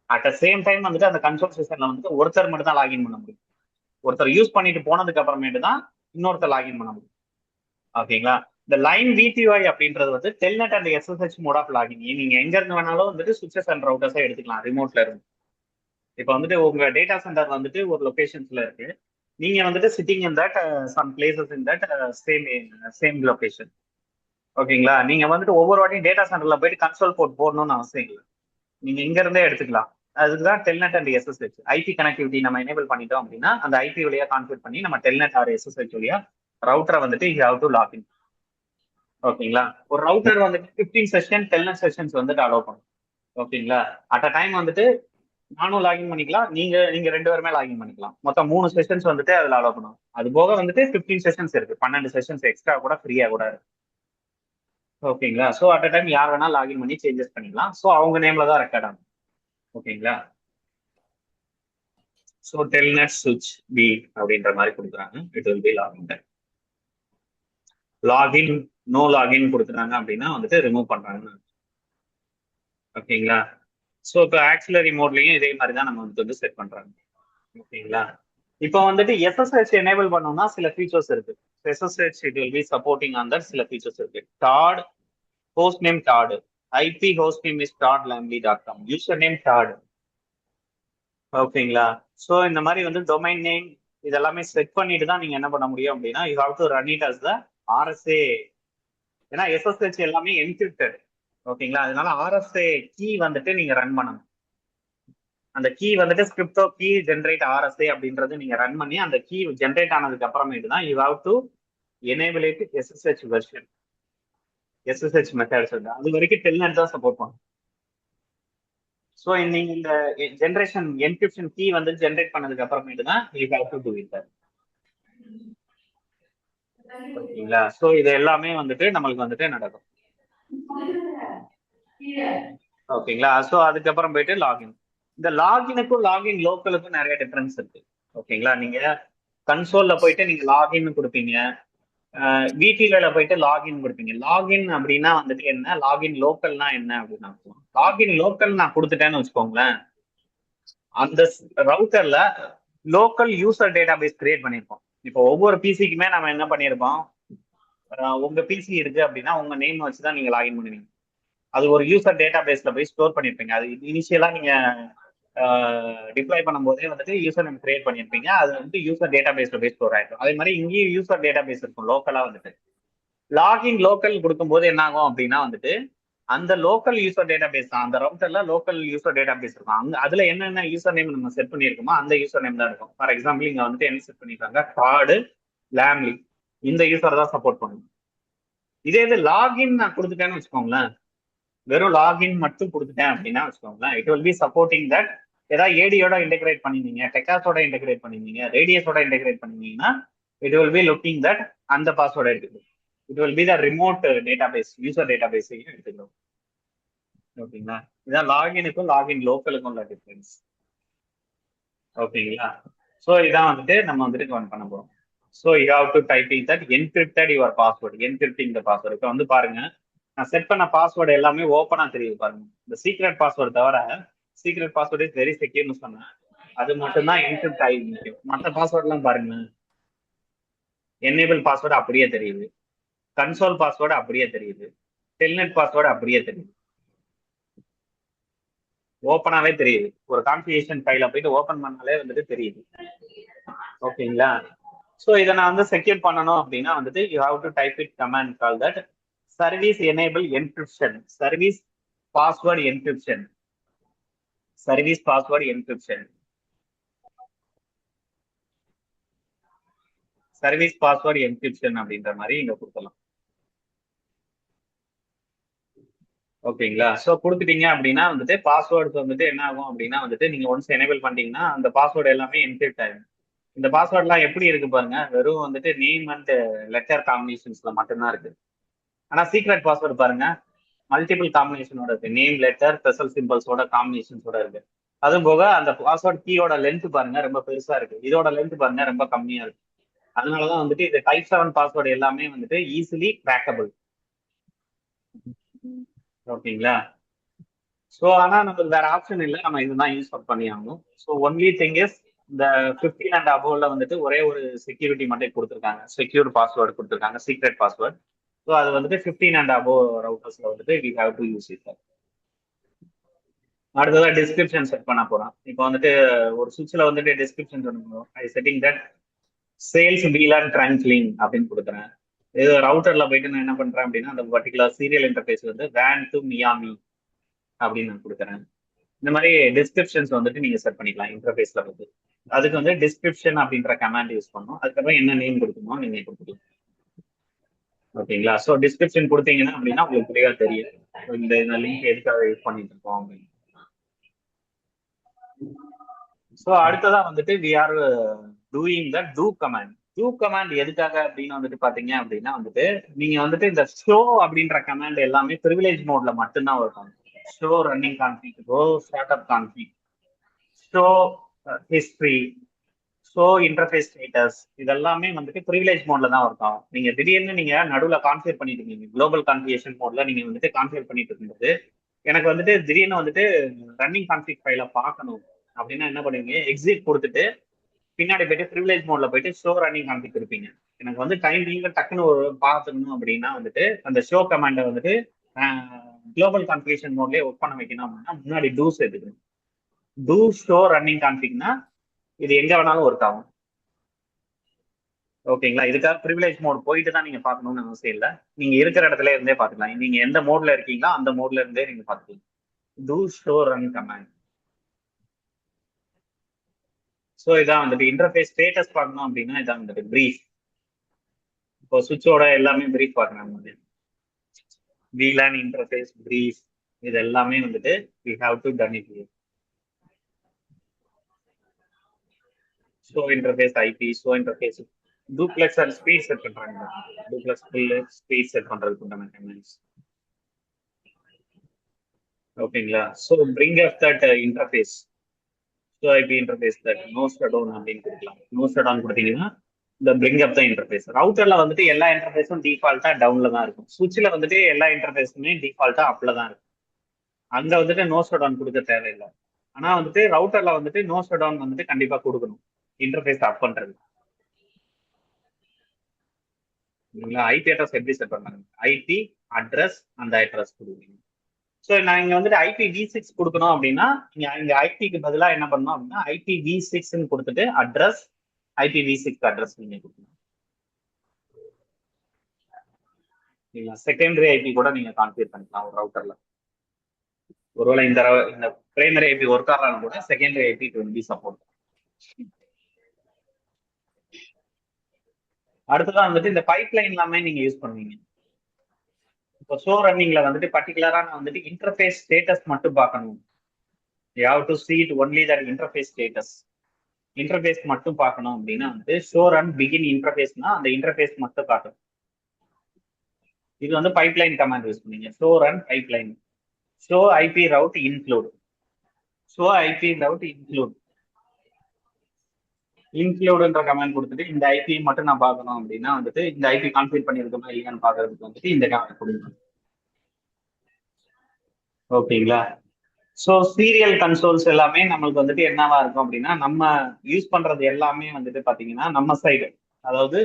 S1: அட் த சேம் டைம் வந்துட்டு அந்த கன்சோல் செஷன்ல வந்துட்டு ஒருத்தர் மட்டும் தான் லாகின் பண்ண முடியும். ஒருத்தர் யூஸ் பண்ணிட்டு போனதுக்கு அப்புறமேட்டு தான் இன்னொருத்தர் லாகின் பண்ண முடியும். ஓகேங்களா. இந்த லைன் விடிஒய் அப்படின்றது வந்து telnet and SSH mode of login. நீங்க எங்க இருந்து வேணாலும் வந்துட்டு சுவிச்சஸ் அண்ட் ரவுட்டர்ஸை எடுத்துக்கலாம் ரிமோட்ல இருந்து. இப்போ வந்துட்டு உங்க டேட்டா சென்டர் வந்துட்டு ஒரு லொகேஷன்ஸ்ல இருக்கு, நீங்க வந்துட்டு sitting in that some places in that same location. ஓகேங்களா. நீங்க வந்துட்டு ஒவ்வொரு வாட்டியும் டேட்டா சென்டர்ல போயிட்டு கன்சோல் போர்ட் போடணும்னு அவசியம் இல்லை, நீங்க இங்க இருந்தே எடுத்துக்கலாம். அதுக்குதான் Telnet and SSH. IP connectivity நம்ம எனேபிள் பண்ணிட்டோம் அப்படின்னா அந்த ஐபி வழியா கான்ஃபிகர் பண்ணி நம்ம டெல்நெட் ஆர் எஸ்எஸ்ஹெச் வழியா ரவுட்டரை வந்துட்டு யூ ஹேவ் டு லாகின். ஓகேங்களா. ஒரு ரவுட்டர் வந்துட்டு 15 செஷன் டெல்நெட் செஷன்ஸ் வந்துட்டு அலோவ் பண்ணும். ஓகேங்களா. அட் அ டைம் வந்துட்டு நானும் லாகின் பண்ணிக்கலாம், நீங்க 2 பேருமே லாகின் பண்ணிக்கலாம். மொத்தம் 3 செஷன்ஸ் வந்துட்டு அதுல அலோவ் பண்ணும். அது போக வந்துட்டு 15 செஷன்ஸ் இருக்கு, 12 செஷன்ஸ் எக்ஸ்ட்ரா கூட ஃப்ரீயா கூட இருக்கு. ஓகேங்களா. ஸோ அட் அ டைம் யார் வேணா லாகின் பண்ணி சேஞ்சஸ் பண்ணிக்கலாம். ஸோ அவங்க நேம்ல தான் ரெக்கார்ட் ஆகும். ஓகேங்களா. ஸோ டெல்நெட் சுவிட்ச் பி அப்படின்ற மாதிரி கொடுக்குறாங்க. It will be login. Login no login கொடுத்துட்டாங்க அப்படின்னா வந்துட்டு ரிமூவ் பண்றாங்க. ஓகேங்களா. ஸோ இப்போ ஆக்சிலரி மோட்லயும் இதே மாதிரி தான் நம்ம வந்து செட் பண்றாங்க. ஓகேங்களா. இப்போ வந்துட்டு எஸ்எஸ்ஹெச் எனேபிள் பண்ணோம்னா சில ஃபீச்சர்ஸ் இருக்கு. SSH it will be supporting on that சில features இருக்கு. Tard, host name Tard, IP host name is tardlamely.com, username Tard. ஓகேங்களா? ஸோ இந்த மாதிரி வந்து டொமைன் நேம் இதெல்லாமே செட் பண்ணிட்டு தான் நீங்க என்ன பண்ண முடியும் அப்படின்னா you have to run it as the RSA. ஏன்னா SSH எல்லாமே என்கிரிப்டட். ஓகேங்களா? அதனால RSA கீ வந்துட்டு நீங்க ரன் பண்ணணும். அந்த கீ வந்துட்டு ஸ்கிரிப்டோ கீ ஜென்ரேட் RSA அப்படின்றது நீங்க ரன் பண்ணி அந்த கீ ஜென்ரேட் ஆனதுக்கு அப்புறமேட்டு தான் you have to enable it SSH version, SSH methods. அது வரைக்கும் டெல்நெட் தான் சப்போர்ட் பண்ணும். ஸோ நீங்க இந்த ஜென்ரேஷன் என்கிரிப்ஷன் கீ வந்து ஜென்ரேட் பண்ணதுக்கு அப்புறமேட்டு தான் you have to to it. ஓகேங்களா? ஸோ இது எல்லாமே வந்துட்டு நம்மளுக்கு வந்துட்டு நடக்கும். ஓகேங்களா? ஸோ அதுக்கப்புறம் போயிட்டு லாகின். இந்த லாகினுக்கும் லாகின் லோக்கலுக்கும் நிறைய டிஃபரன்ஸ் இருக்கு. ஓகேங்களா? நீங்க கன்சோல்ல போயிட்டு நீங்க லாகின் கொடுப்பீங்க, VTல போயிட்டு லாகின் கொடுப்பீங்க. லாகின் அப்படின்னா வந்துட்டு என்ன, லாகின் லோக்கல்னா என்ன அப்படின்னா, லாகின் லோக்கல் நான் கொடுத்துட்டேன்னு வச்சுக்கோங்களேன், அந்த ரவுட்டர்ல local user database create பண்ணிருப்போம். இப்போ ஒவ்வொரு பிசிக்குமே நம்ம என்ன பண்ணிருப்போம், உங்க பிசி இருக்கு அப்படின்னா உங்க நேம் வச்சுதான் நீங்க லாகின் பண்ணுவீங்க. அது ஒரு யூசர் டேட்டா பேஸ்ல போய் ஸ்டோர் பண்ணிருப்பீங்க. அது இனிஷியலா நீங்க டிப்ளாய் பண்ணும்போதே வந்துட்டு யூசர் நேம் கிரியேட் பண்ணிருப்பீங்க. அது வந்து யூசர் டேட்டா பேஸ்ல போய் ஸ்டோர் ஆயிருக்கும். அதே மாதிரி இங்கேயும் யூசர் டேட்டா பேஸ் இருக்கும் லோக்கலா வந்துட்டு. லாகின் லோக்கல் கொடுக்கும்போது என்ன ஆகும் அப்படின்னா வந்துட்டு அந்த லோக்கல் யூசர் டேட்டா பேஸ் தான், அந்த ரவுட்டர்ல லோக்கல் யூசர் டேட்டா பேஸ் இருக்கும். அங்க அதுல என்னென்ன யூசர் நேம் நம்ம செட் பண்ணிருக்கோமோ அந்த யூசர் நேம் தான் இருக்கும். ஃபார் எக்ஸாம்பிள் இங்க வந்துட்டு என்ன செட் பண்ணிருக்காங்க, டார்டு லாம்லி, இந்த யூசர் தான் சப்போர்ட் பண்ணும். இதே இது லாகின் நான் கொடுத்துட்டேன்னு வச்சுக்கோங்களேன், வெறும் லாகின் மட்டும் கொடுத்துட்டேன் அப்படின்னா வச்சுக்கோங்களேன், it will be supporting that. ஏதாவது ஏடியோட இன்டெகிரேட் பண்ணிருந்தீங்க, டெக்காஸோட இன்டெகிரேட் பண்ணிருந்தீங்க, ரேடியஸோட இன்டெகிரேட் பண்ணிருந்தீங்கன்னா it will be looking that அந்த பாஸ்வேர்டை எடுத்துக்கணும். It will be the remote database, user டேட்டா பேஸையும் எடுத்துக்கணும். ஓகேங்களா? இதான் லாகினுக்கும் லாகின் லோக்கலுக்கும் உள்ள டிஃபரன்ஸ். ஓகேங்களா? ஸோ இதான் வந்துட்டு நம்ம வந்துட்டு கவுண்ட் பண்ண போறோம். So you have to typing that encrypted your password, encrypting the password. இப்போ வந்து பாருங்க, நான் செட் பண்ண பாஸ்வேர்டு எல்லாமே ஓப்பனா தெரியுது பாருங்க. இந்த சீக்ரெட் பாஸ்வேர்டு தவிர, சீக்ரெட் பாஸ்வேர்டு இஸ் வெரி செக்யூர்னு சொன்னேன், அது மட்டும் தான் என்கிரிப்ட் ஆகி நிற்கும். மற்ற பாஸ்வேர்ட்லாம் பாருங்க, எனேபிள் பாஸ்வேர்டு அப்படியே தெரியுது, கன்சோல் பாஸ்வேர்டு அப்படியே தெரியுது, டெல்நெட் பாஸ்வேர்டு அப்படியே தெரியுது, ஓப்பனாவே தெரியுது. ஒரு கான்ஃபிகரேஷன் ஃபைல போயிட்டு ஓப்பன் பண்ணாலே வந்துட்டு தெரியுது. ஓகேங்களா? ஸோ இதை நான் வந்து செக்யூர் பண்ணணும் அப்படின்னா வந்துட்டு you have to type id command call that service enable encryption, service password encryption, service password encryption, service password encryption அப்படின்ற மாதிரி இங்க கொடுக்கலாம். ஓகேங்களா? ஸோ கொடுத்துட்டீங்க அப்படின்னா வந்துட்டு பாஸ்வேர்டு வந்துட்டு என்ன ஆகும் அப்படின்னா வந்துட்டு நீங்க ஒன்ஸ் எனேபிள் பண்ணிட்டீங்கன்னா அந்த பாஸ்வேர்டு எல்லாமே என்கிரிப்ட் ஆகும். இந்த பாஸ்வேர்ட்லாம் எப்படி இருக்கு பாருங்க, வெறும் வந்துட்டு நேம் அண்ட் லெட்டர் காம்பினேஷன்ஸ்ல மட்டும்தான் இருக்கு. ஆனா சீக்ரெட் பாஸ்வேர்டு பாருங்க, மல்டிபிள் காம்பினேஷனோட இருக்கு, நேம் லெட்டர் ஸ்பெஷல் சிம்பிள்ஸோட காம்பினேஷன்ஸோட இருக்கு. அதுவும் போக அந்த பாஸ்வேர்ட் கீயோட லென்த் பாருங்க ரொம்ப பெருசா இருக்கு, இதோட லென்த் பாருங்க ரொம்ப கம்மியா இருக்கு. அதனாலதான் வந்துட்டு இது டைப் 7 பாஸ்வேர்டு எல்லாமே வந்துட்டு ஈஸிலி கிராக்கபிள். ஓகேங்களா? ஸோ ஆனா நமக்கு வேற ஆப்ஷன் இல்லை, நம்ம இதுதான் யூஸ் பண்ணி ஆகணும். ஸோ ஒன்லி திங் இஸ் இந்த 15 அண்ட் அபோவ்ல வந்துட்டு ஒரே ஒரு செக்யூரிட்டி மட்டும் கொடுத்துருக்காங்க, செக்யூர் பாஸ்வேர்டு கொடுத்துருக்காங்க, சீக்ரெட் பாஸ்வேர்டு. ஸோ அது வந்துட்டு 15 அண்ட் அபோவ் ரவுட்டர்ஸ்ல வந்துட்டு we have to use it. அடுத்ததா டிஸ்கிரிப்ஷன் செட் பண்ண போறோம். இப்போ வந்துட்டு ஒரு சுவிட்ச்ல வந்துட்டு டிஸ்கிரிப்ஷன் சொல்லணும், I setting that sales VLAN ட்ரான்ஸ்லிங் அப்படின்னு கொடுக்குறேன். இது ரவுட்டர்ல போயிட்டு நான் என்ன பண்றேன் அப்படின்னா அந்த பர்டிகுலர் சீரியல் இன்டர்ஃபேஸ் வந்து வேன் டு மியாமி அப்படின்னு நான் கொடுக்குறேன். இந்த மாதிரி டிஸ்கிரிப்ஷன்ஸ் வந்துட்டு நீங்க செட் பண்ணிக்கலாம் இன்டர்ஃபேஸ்ல வந்து. அதுக்கு வந்து டிஸ்கிரிப்ஷன் அப்படின்ற கமாண்ட் யூஸ் பண்ணணும். அதுக்கப்புறம் என்ன நேம் கொடுக்கணும் நீங்க கொடுத்துக்கலாம். ஓகேங்களா? ஸோ டிஸ்கிரிப்ஷன் கொடுத்தீங்கன்னா அப்படின்னா உங்களுக்கு கிளியரா தெரியும் இந்த லிங்க் எதுக்காக யூஸ் பண்ணிட்டு இருக்கோம் அப்படின்னு. ஸோ அடுத்ததா வந்துட்டு we are doing the do command. Do command எதுக்காக அப்படின்னு வந்துட்டு பாத்தீங்க அப்படின்னா வந்துட்டு நீங்க வந்துட்டு இந்த ஷோ அப்படின்ற கமாண்ட் எல்லாமே ப்ரிவிலேஜ் மோட்ல மட்டும்தான் இருக்கும். Show running config, show start up config, show history, show interface status, இதெல்லாமே வந்துட்டு ப்ரிவிலேஜ் மோட்ல தான் இருக்கும். நீங்க திடீர்னு நீங்க நடுவில் கான்ஃபிகர் பண்ணிட்டு இருக்கீங்க, குளோபல் கான்ஃபிகரேஷன் மோட்ல நீங்க வந்துட்டு கான்ஃபிகர் பண்ணிட்டு இருக்கும்போது எனக்கு வந்துட்டு திடீர்னு வந்துட்டு ரன்னிங் கான்ஃபிக் ஃபைல பார்க்கணும் அப்படின்னா என்ன பண்ணுவீங்க, எக்ஸிட் கொடுத்துட்டு பின்னாடி போயிட்டு ப்ரிவிலேஜ் மோட்ல போயிட்டு ஷோ ரன்னிங் கான்ஃபிக் இருப்பீங்க. எனக்கு வந்து டைமிங்ல டக்குன்னு ஒரு பார்த்துக்கணும் அப்படின்னா வந்துட்டு அந்த ஷோ கமாண்டை வந்துட்டு குளோபல் கான்ஃபிகரேஷன் மோட்லயே ஒர்க் பண்ண வைக்கணும் அப்படின்னா முன்னாடி டூ சேர்த்துக்கணும். டூ ஷோ ரன்னிங் கான்ஃபிக்னா இது எங்க வேணாலும் ஒர்க் ஆகும். ஓகேங்களா? இதுக்காக ப்ரிவிலேஜ் மோட் போயிட்டு தான் நீங்க பார்க்கணும்னு அவசியம் இல்லை. நீங்க இருக்கிற இடத்துல இருந்தே பார்த்துக்கலாம். நீங்க எந்த மோட்ல இருக்கீங்களோ அந்த மோட்ல இருந்தே நீங்க பார்த்துக்கலாம். Do show run command. So இதான் வந்துட்டு இன்டர்ஃபேஸ் ஸ்டேட்டஸ் பார்க்கணும் அப்படின்னா இதான் வந்துட்டு பிரீஃப். இப்போ சுவிட்சோட எல்லாமே பிரீஃப் பார்க்கணும். VLAN இன்டர்ஃபேஸ் பிரீஃப் இது எல்லாமே வந்துட்டு we have to done it here. Show interface IP, show interface duplex and speed set பண்றாங்க. டூப்ளெக்ஸ் ஸ்பீட் செட் பண்றதுக்கு உண்டான கமெண்ட்ஸ். ஓகேங்களா? So bring up that interface. So IP interface that no shutdown அப்படின்னு கொடுக்கலாம். நோ ஷட்டவுன் கொடுத்தீங்கன்னா இந்த பிரிங் அப் த இன்டர்ஃபேஸ். ரவுட்டர்ல வந்துட்டு எல்லா இன்டர்ஃபேஸும் டிஃபால்ட்டா டவுன்ல தான் இருக்கும். சுவிட்ச்ல வந்துட்டு எல்லா இன்டர்ஃபேஸுமே டிஃபால்ட்டா அப்ல தான் இருக்கும். அங்க வந்துட்டு நோ ஷட்டவுன் கொடுக்க தேவையில்லை. ஆனா வந்துட்டு ரவுட்டர்ல வந்துட்டு நோ ஷட்டவுன் வந்துட்டு கண்டிப்பா கொடுக்கணும் இன்டர்ஃபேஸ் அப் பண்றது. ஐபி அட்ரஸ் எப்படி செட் பண்ணாங்க? ஐபி அட்ரஸ் அந்த அட்ரஸ் கொடுக்குறீங்க. ஸோ நான் இங்க வந்துட்டு IPv6 கொடுக்கணும் அப்படின்னா நீங்க இங்க ஐபிக்கு பதிலாக என்ன பண்ணணும் அப்படின்னா IPv6 கொடுத்துட்டு அட்ரஸ் IPv6 அட்ரஸ் நீங்க கொடுக்கணும். செகண்டரி ஐபி கூட நீங்க கான்ஃபிகர் பண்ணிக்கலாம் ஒரு ரவுட்டர்ல. ஒருவேளை இந்த பிரைமரி ஐபி ஒர்க் ஆகலாம் கூட secondary IP will be support. அடுத்ததான் வந்துட்டு இந்த பைப்லைன் எல்லாமே நீங்க யூஸ் பண்ணுவீங்க. இப்போ ஷோ ரன்னிங்ல வந்துட்டு பர்டிகுலரா நான் வந்துட்டு இன்டர்ஃபேஸ் ஸ்டேட்டஸ் மட்டும் பார்க்கணும். You have to see it only that interface status. Interface மட்டும் பார்க்கணும் அப்படின்னா வந்து ஷோ ரன் பிகின் இன்டர்ஃபேஸ்னா அந்த இன்டர்ஃபேஸ் மட்டும் காட்டும். இது வந்து பைப்லைன் கமாண்ட் யூஸ் பண்ணீங்க. Show run pipeline. Show IP route include. Show IP route include. இன்க்ளூடுன்ற கமாண்ட் கொடுத்துட்டு இந்த ஐபி மட்டும் நான் பார்க்கணும் அப்படின்னா வந்துட்டு இந்த ஐபி கான்ஃபிகர் பண்ணியிருக்கோமா இல்லையான்னு பார்க்கறதுக்கு வந்துட்டு இந்த கமாண்ட் கொடுக்கணும். ஓகேங்களா? ஸோ சீரியல் கன்சோல்ஸ் எல்லாமே நம்மளுக்கு வந்துட்டு என்னவா இருக்கும் அப்படின்னா நம்ம யூஸ் பண்றது எல்லாமே வந்துட்டு பாத்தீங்கன்னா நம்ம சைடு, அதாவது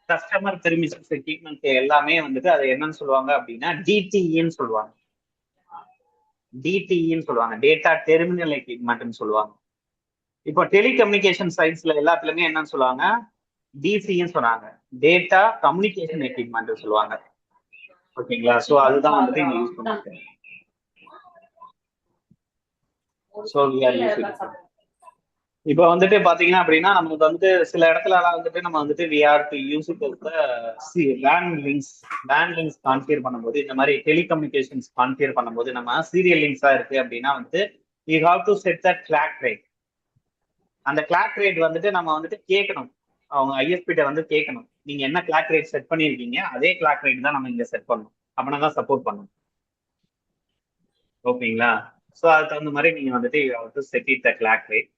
S1: கஸ்டமர் பெர்மிஷன்ஸ் எக்யூப்மெண்ட் எல்லாமே வந்துட்டு அது என்னன்னு சொல்லுவாங்க அப்படின்னா டிடிஇன்னு சொல்லுவாங்க. டிடிஇன்னு சொல்லுவாங்க, டேட்டா டெர்மினல் எக்யூப்மெண்ட்னு சொல்லுவாங்க. இப்போ டெலிகம்யூனிகேஷன் சைட்ஸ்ல எல்லாத்துலயுமே என்னன்னு சொல்லுவாங்க? டிசின்னு சொன்னாங்க, டேட்டா கம்யூனிகேஷன் எக்யூப்மெண்ட் சொல்லுவாங்க. ஓகேங்களா? ஸோ அதுதான் வந்துட்டு இங்க யூஸ் பண்ணிருக்கேன். ஸோ இப்போ வந்துட்டு பாத்தீங்கன்னா அப்படின்னா நமக்கு வந்துட்டு சில இடத்துல வந்துட்டு நம்ம வந்துட்டு we have to use it as the WAN links configure பண்ணும்போது இந்த மாதிரி டெலிகம்யூனிகேஷன்ஸ் கான்ஃபிகர் பண்ணும்போது நம்ம சீரியல் லிங்க்ஸா இருக்கு அப்படின்னா வந்துட்டு we have to set the clock rate. அந்த கிளாக் ரேட் வந்துட்டு நம்ம வந்துட்டு கேட்கணும், அவங்க ஐஎஸ்பிட்ட வந்து கேட்கணும் நீங்க என்ன கிளாக் ரேட் செட் பண்ணியிருக்கீங்க அதே கிளாக் ரேட் தான் நம்ம இங்க செட் பண்ணணும், அப்படின்னா தான் சப்போர்ட் பண்ணணும். ஓகேங்களா? ஸோ அதுக்கு தகுந்த மாதிரி நீங்க வந்துட்டு set it the clock rate.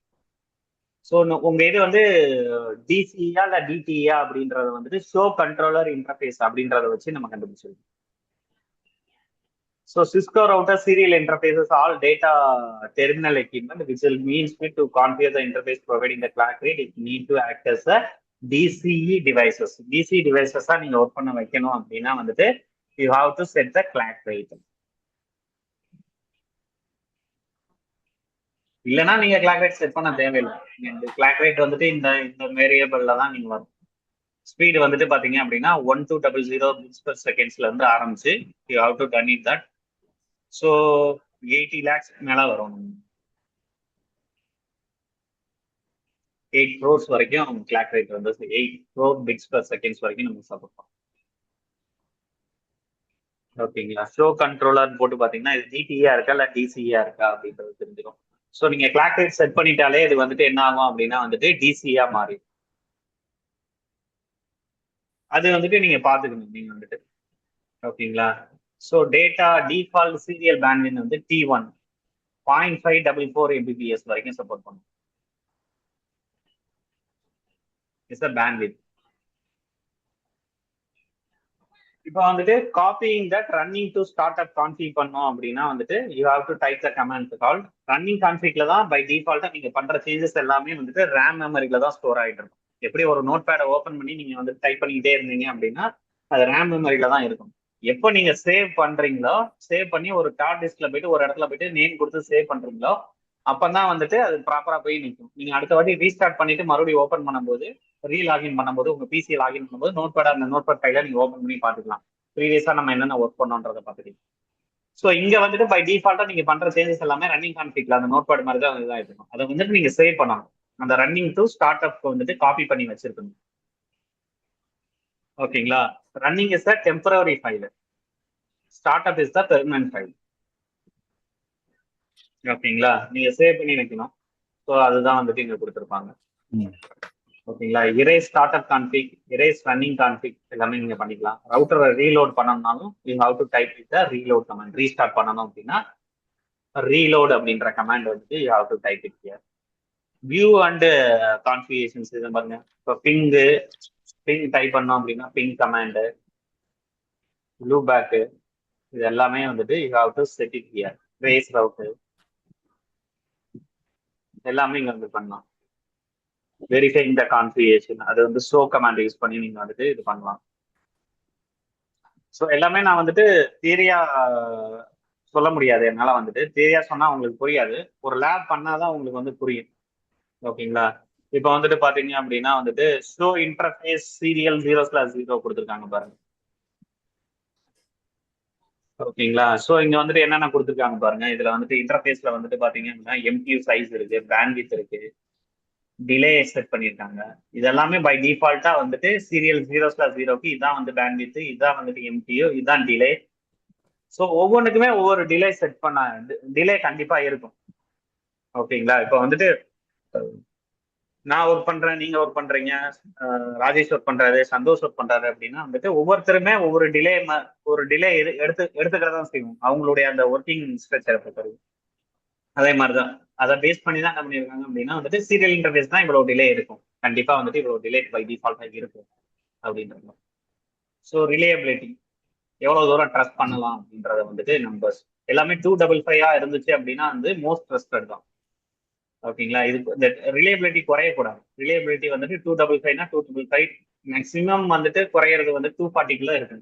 S1: So உங்க இது வந்து டிசியா இல்ல டிடியா அப்படின்றத வந்துட்டு ஷோ கண்ட்ரோலர் இன்டர்ஃபேஸ் அப்படின்றத வச்சு நம்ம கண்டுபிடிச்சிருக்கோம். So Cisco router serial interfaces all data terminal equipment which will means to configure the interface providing the clock rate it need to act as a DCE devices. DCE devices நீங்க ஒர்க் பண்ண வைக்கணும் அப்படின்னா வந்துட்டு you have to set the clock rate. இல்லைன்னா நீங்க கிளாக் ரேட் செட் பண்ண தேவையில்லை. இந்த கிளாக் ரேட் வந்துட்டு இந்த வேரியபிள்ல தான் நீங்க வரும். ஸ்பீடு வந்துட்டு பாத்தீங்க அப்படின்னா 1200 bits per secondsல இருந்து ஆரம்பிச்சு you have to done it that. So 80 lakhs மேல வரும். 8 crores வரைக்கும் கிளாக் ரேட் வந்து 8 crore bits per seconds வரைக்கும் நம்ம சப்போர்ட் பண்ணோம். ஓகேங்களா? ஷோ கண்ட்ரோலர் போட்டு பாத்தீங்கன்னா இது டிடியா இருக்கா இல்ல டிசியா இருக்கா அப்படின்றது தெரிஞ்சிடும். ஸோ நீங்க கிளாக் ரேட் செட் பண்ணிட்டாலே இது வந்துட்டு என்ன ஆகும் அப்படின்னா வந்துட்டு டிசியா மாறி அது வந்துட்டு நீங்க பாத்துக்கணும் நீங்க வந்துட்டு. ஓகேங்களா? So data default serial bandwidth வந்து T1 0.544 Mbps வரைக்கும் சப்போர்ட் பண்ணும். It's a bandwidth. இப்போ வந்துட்டு copying that running to start up config பண்ணோம் அப்படின்னா வந்துட்டு you have to type the command call running கான்ஃபிக்ல தான் பை டிஃபால்ட்டா நீங்க பண்ற சேஞ்சஸ் எல்லாமே வந்துட்டு ரேம் மெமரியில தான் ஸ்டோர் ஆகிட்டு இருக்கும். எப்படி ஒரு நோட் பேடை ஓப்பன் பண்ணி நீங்க வந்து டைப் பண்ணிக்கிட்டே இருந்தீங்க அப்படின்னா அது ரேம் மெமரியில தான் இருக்கும். எப்போ நீங்க சேவ் பண்றீங்களோ, சேவ் பண்ணி ஒரு டாட் டிஸ்க்ல போயிட்டு ஒரு இடத்துல போயிட்டு நேம் கொடுத்து சேவ் பண்றீங்களோ அப்பதான் வந்துட்டு அது ப்ராப்பரா போய் நிற்கும். நீங்க அடுத்த வாட்டி ரீஸ்டார்ட் பண்ணிட்டு மறுபடியும் ஓப்பன் பண்ணும்போது ரீலாகின் பண்ணும்போது உங்க பிசி லாகின் பண்ணும்போது நோட் பேட் அந்த நோட் பேட் ஃபைல நீங்க ஓப்பன் பண்ணி பார்த்துக்கலாம். ப்ரீவியஸா நம்ம என்னென்ன ஒர்க் பண்ணோன்றதை பார்த்துக்கலாம். ஸோ இங்க வந்துட்டு பை டிஃபால்ட்டா நீங்க பண்ற சேஞ்சஸ் எல்லாமே ரன்னிங் கான்ஃபிக்ல அந்த நோட் பேட் மாதிரி தான் இதாக இருக்கும். அதை வந்துட்டு நீங்க சேவ் பண்ணணும். அந்த ரன்னிங் டு ஸ்டார்ட் அப் வந்துட்டு காப்பி பண்ணி வச்சிருக்கணும். ஓகேங்களா? Running is the temporary file, start up is the permanent file. ஓகேங்களா? நீங்க சேவ் பண்ணி வைக்கணும். ஸோ அதுதான் வந்துட்டு இங்க கொடுத்துருப்பாங்க. ஓகேங்களா? இரேஸ் ஸ்டார்ட் அப் கான்ஃபிக், இரேஸ் ரன்னிங் கான்ஃபிக் எல்லாமே நீங்க பண்ணிக்கலாம். ரவுட்டரை ரீலோட் பண்ணணும்னாலும் you have to type with the reload command. Restart பண்ணணும் அப்படின்னா ரீலோட் அப்படின்ற கமாண்ட் வந்துட்டு you have to type it here. View and configurations இது பாருங்க. இப்போ பிங் டைப் பண்ணோம் அப்படின்னா பிங் கமாண்டு, ப்ளூ பேக்கு இது எல்லாமே வந்துட்டு you have to set it here. ரேஸ் ரவுட்டர் எல்லாமே இங்க வந்து பண்ணலாம். வெரிஃபைங் த கான்ஃபிகரேஷன் அது வந்து ஷோ கமாண்ட் யூஸ் பண்ணி நீங்க வந்துட்டு இது பண்ணலாம். ஸோ எல்லாமே நான் வந்துட்டு தியரியா சொல்ல முடியாது. என்னால வந்துட்டு தியரியா சொன்னா உங்களுக்கு புரியாது. ஒரு லேப் பண்ணாதான் உங்களுக்கு வந்து புரியும். ஓகேங்களா? இப்போ வந்துட்டு பாத்தீங்க அப்படின்னா வந்துட்டு ஷோ இன்டர்ஃபேஸ் சீரியல் 0/0 கொடுத்துருக்காங்க பாருங்க. ஓகேங்களா? ஸோ இங்க வந்துட்டு என்னென்ன கொடுத்துருக்காங்க பாருங்க. இதுல வந்துட்டு இன்டர்ஃபேஸ்ல வந்துட்டு பாத்தீங்க அப்படின்னா எம்கியூ சைஸ் இருக்கு, பேண்ட்வித் இருக்கு, டிலே செட் பண்ணியிருக்காங்க. இதெல்லாமே பை டிஃபால்ட்டா வந்துட்டு சீரியல் 0/0க்கு இதான் வந்து பேண்ட்வித், இதான் வந்துட்டு எம்கியூ, இதான் டிலே. ஸோ ஒவ்வொன்றுக்குமே ஒவ்வொரு டிலே செட் பண்ண டிலே கண்டிப்பா இருக்கும். ஓகேங்களா? இப்போ வந்துட்டு நான் ஒர்க் பண்றேன், நீங்க ஒர்க் பண்றீங்க, ராஜேஷ் ஒர்க் பண்றாரு, சந்தோஷ் ஒர்க் பண்றாரு அப்படின்னா வந்துட்டு ஒவ்வொருத்தருமே ஒவ்வொரு டிலே எடுத்துக்கிறதா செய்வோம். அவங்களுடைய அந்த ஒர்க்கிங் ஸ்ட்ரக்சரை பொறுத்தவரை அதே மாதிரிதான் அதை பேஸ் பண்ணி தான் என்ன பண்ணியிருக்காங்க அப்படின்னா வந்துட்டு சீரியல் இன்டர்ஃபேஸ் தான் இவ்வளவு டிலே இருக்கும். கண்டிப்பா வந்துட்டு இவ்வளவு டிலே பை டிஃபால்ட்டா இருக்கும் அப்படின்றது. ஸோ ரிலேயபிலிட்டி எவ்வளவு தூரம் ட்ரஸ்ட் பண்ணலாம் அப்படின்றத வந்துட்டு நம்பர்ஸ் எல்லாமே 255 இருந்துச்சு அப்படின்னா வந்து மோஸ்ட் ட்ரஸ்டட் தான். ஓகேங்களா? இது இந்த ரிலேபிலிட்டி குறையக்கூடாது. ரிலேபிலிட்டி வந்துட்டு 255னா 255 மேக்ஸிமம் வந்துட்டு குறையிறது வந்து 240 இருக்கு.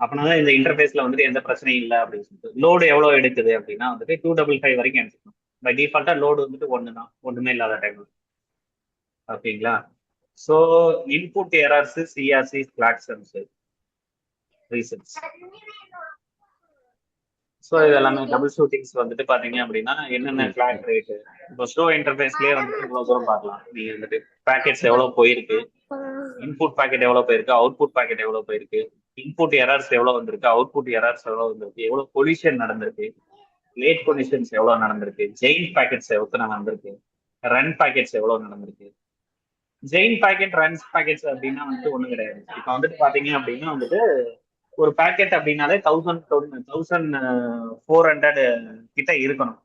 S1: அப்படின்னா இந்த இன்டர்ஃபேஸ்ல வந்துட்டு எந்த பிரச்சனையும் இல்லை அப்படின்னு சொல்லிட்டு. லோடு எவ்வளவு எடுக்குது அப்படின்னா வந்துட்டு 255 வரைக்கும் எடுத்துக்கணும். பை டிஃபால்ட்டா லோடு வந்துட்டு 1 தான், ஒண்ணுமே இல்லாத டைம். ஓகேங்களா? ஸோ இன்புட் எரர்ஸ், சிஆர்சி, ஃபிளாக்ஸன்ஸ், ரீசன்ஸ். ஸோ இது எல்லாமே டபுள் ஷூட்டிங்ஸ் வந்துட்டு பாத்தீங்க அப்படின்னா என்னென்ன ஃபிளாக் ரேட்டு இப்போ ஷோ இன்டர்ஃபேஸ்லயே வந்துட்டு இவ்வளவு தூரம் பார்க்கலாம். நீங்க வந்துட்டு பேக்கெட்ஸ் எவ்வளவு போயிருக்கு, இன்புட் பேக்கெட் எவ்வளவு போயிருக்கு, அவுட்புட் பேக்கெட் எவ்வளவு போயிருக்கு, இன்புட் எரர்ஸ் எவ்வளவு வந்திருக்கு, அவுட்புட் எரர்ஸ் எவ்வளவு வந்திருக்கு, எவ்வளவு கொலிஷன் நடந்திருக்கு, லேட் கொலிஷன்ஸ் எவ்வளவு நடந்திருக்கு, ஜெயின் பேக்கெட்ஸ் எத்தனை வந்திருக்கு, ரன் பேக்கெட்ஸ் எவ்வளவு நடந்திருக்கு. ஜெயின் பேக்கெட், ரன்ஸ் பேக்கெட்ஸ் அப்படின்னா வந்துட்டு ஒண்ணும் கிடையாது. இப்போ வந்துட்டு பாத்தீங்க அப்படின்னா வந்துட்டு ஒரு பேக்கெட் அப்படின்னாலே 1400 கிட்ட இருக்கணும்.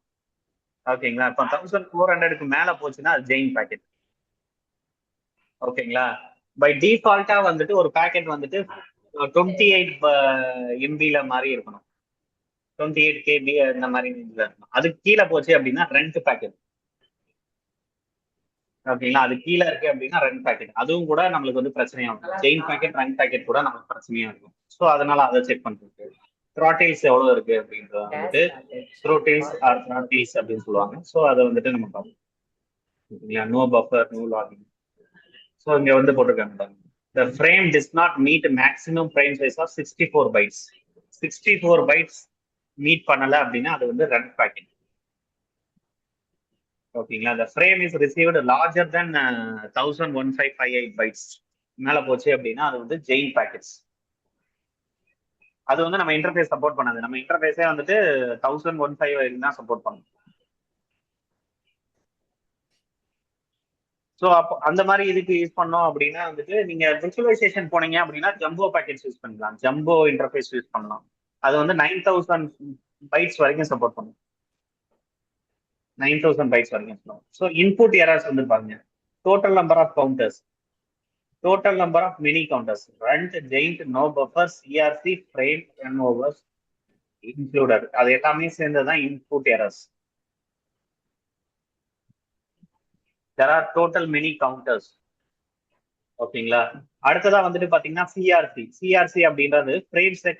S1: ஓகேங்களா? இப்போ 1400க்கு மேல போச்சுன்னா அது ஜெயின் பேக்கெட். ஓகேங்களா? பை டிஃபால்ட்டா வந்துட்டு ஒரு பேக்கெட் வந்துட்டு 28 MB மாதிரி இருக்கணும், 28 KB இந்த மாதிரி இருக்கணும். அதுக்கு கீழே போச்சு அப்படின்னா ரெண்ட் பேக்கெட். ஓகேங்களா? அது கீழே இருக்கு அப்படின்னா ரன் பேக்கெட். அதுவும் கூட நம்மளுக்கு வந்து பிரச்சனையா இருக்கும். ஜெயின் பேக்கெட், ரன் பேக்கெட் கூட நமக்கு பிரச்சனையா இருக்கும். ஸோ அதனால அதை செக் பண்றது. த்ராட்டில்ஸ் எவ்வளவு இருக்கு அப்படின்றத வந்துட்டு த்ரோட்டில்ஸ் ஆர் த்ராட்டில்ஸ் அப்படின்னு சொல்லுவாங்க. ஸோ அதை வந்துட்டு நம்ம பார்ப்போம். ஓகேங்களா? No buffer, no logging. So இங்க வந்து போட்டிருக்காங்க the frame does not meet maximum frame size of 64 bytes. 64 bytes meet பண்ணல அப்படின்னா அது வந்து ரன் பேக்கெட். ஓகேங்களா? the frame is received larger than 1158 bytes மேல போச்சு அப்படின்னா அது வந்து ஜெயின் பேக்கெட்ஸ். அது வந்து நம்ம இன்டர்ஃபேஸ் சப்போர்ட் பண்ணாது. நம்ம இன்டர்ஃபேஸே வந்துட்டு 1015 தான் சப்போர்ட் பண்ணும். ஸோ அப்போ அந்த மாதிரி இதுக்கு யூஸ் பண்ணோம் அப்படின்னா வந்துட்டு நீங்க விர்ச்சுவலைசேஷன் போனீங்க அப்படின்னா ஜம்போ பேக்கெட்ஸ் யூஸ் பண்ணிக்கலாம், ஜம்போ இன்டர்ஃபேஸ் யூஸ் பண்ணலாம். அது வந்து 9000 bytes வரைக்கும் சப்போர்ட் பண்ணும். 9000 bytes வரைக்கும் சொல்லலாம். ஸோ இன்புட் எரர்ஸ் வந்து பாருங்க, total number of counters Total number of mini counters, runt, giant, no buffer, CRC, frame, turnovers included. அது எல்லாமே சேர்ந்ததுதான் input errors. There are total many counters. ஓகேங்களா? அடுத்ததா வந்துட்டு பாத்தீங்கன்னா சிஆர்சி அப்படின்றது frame set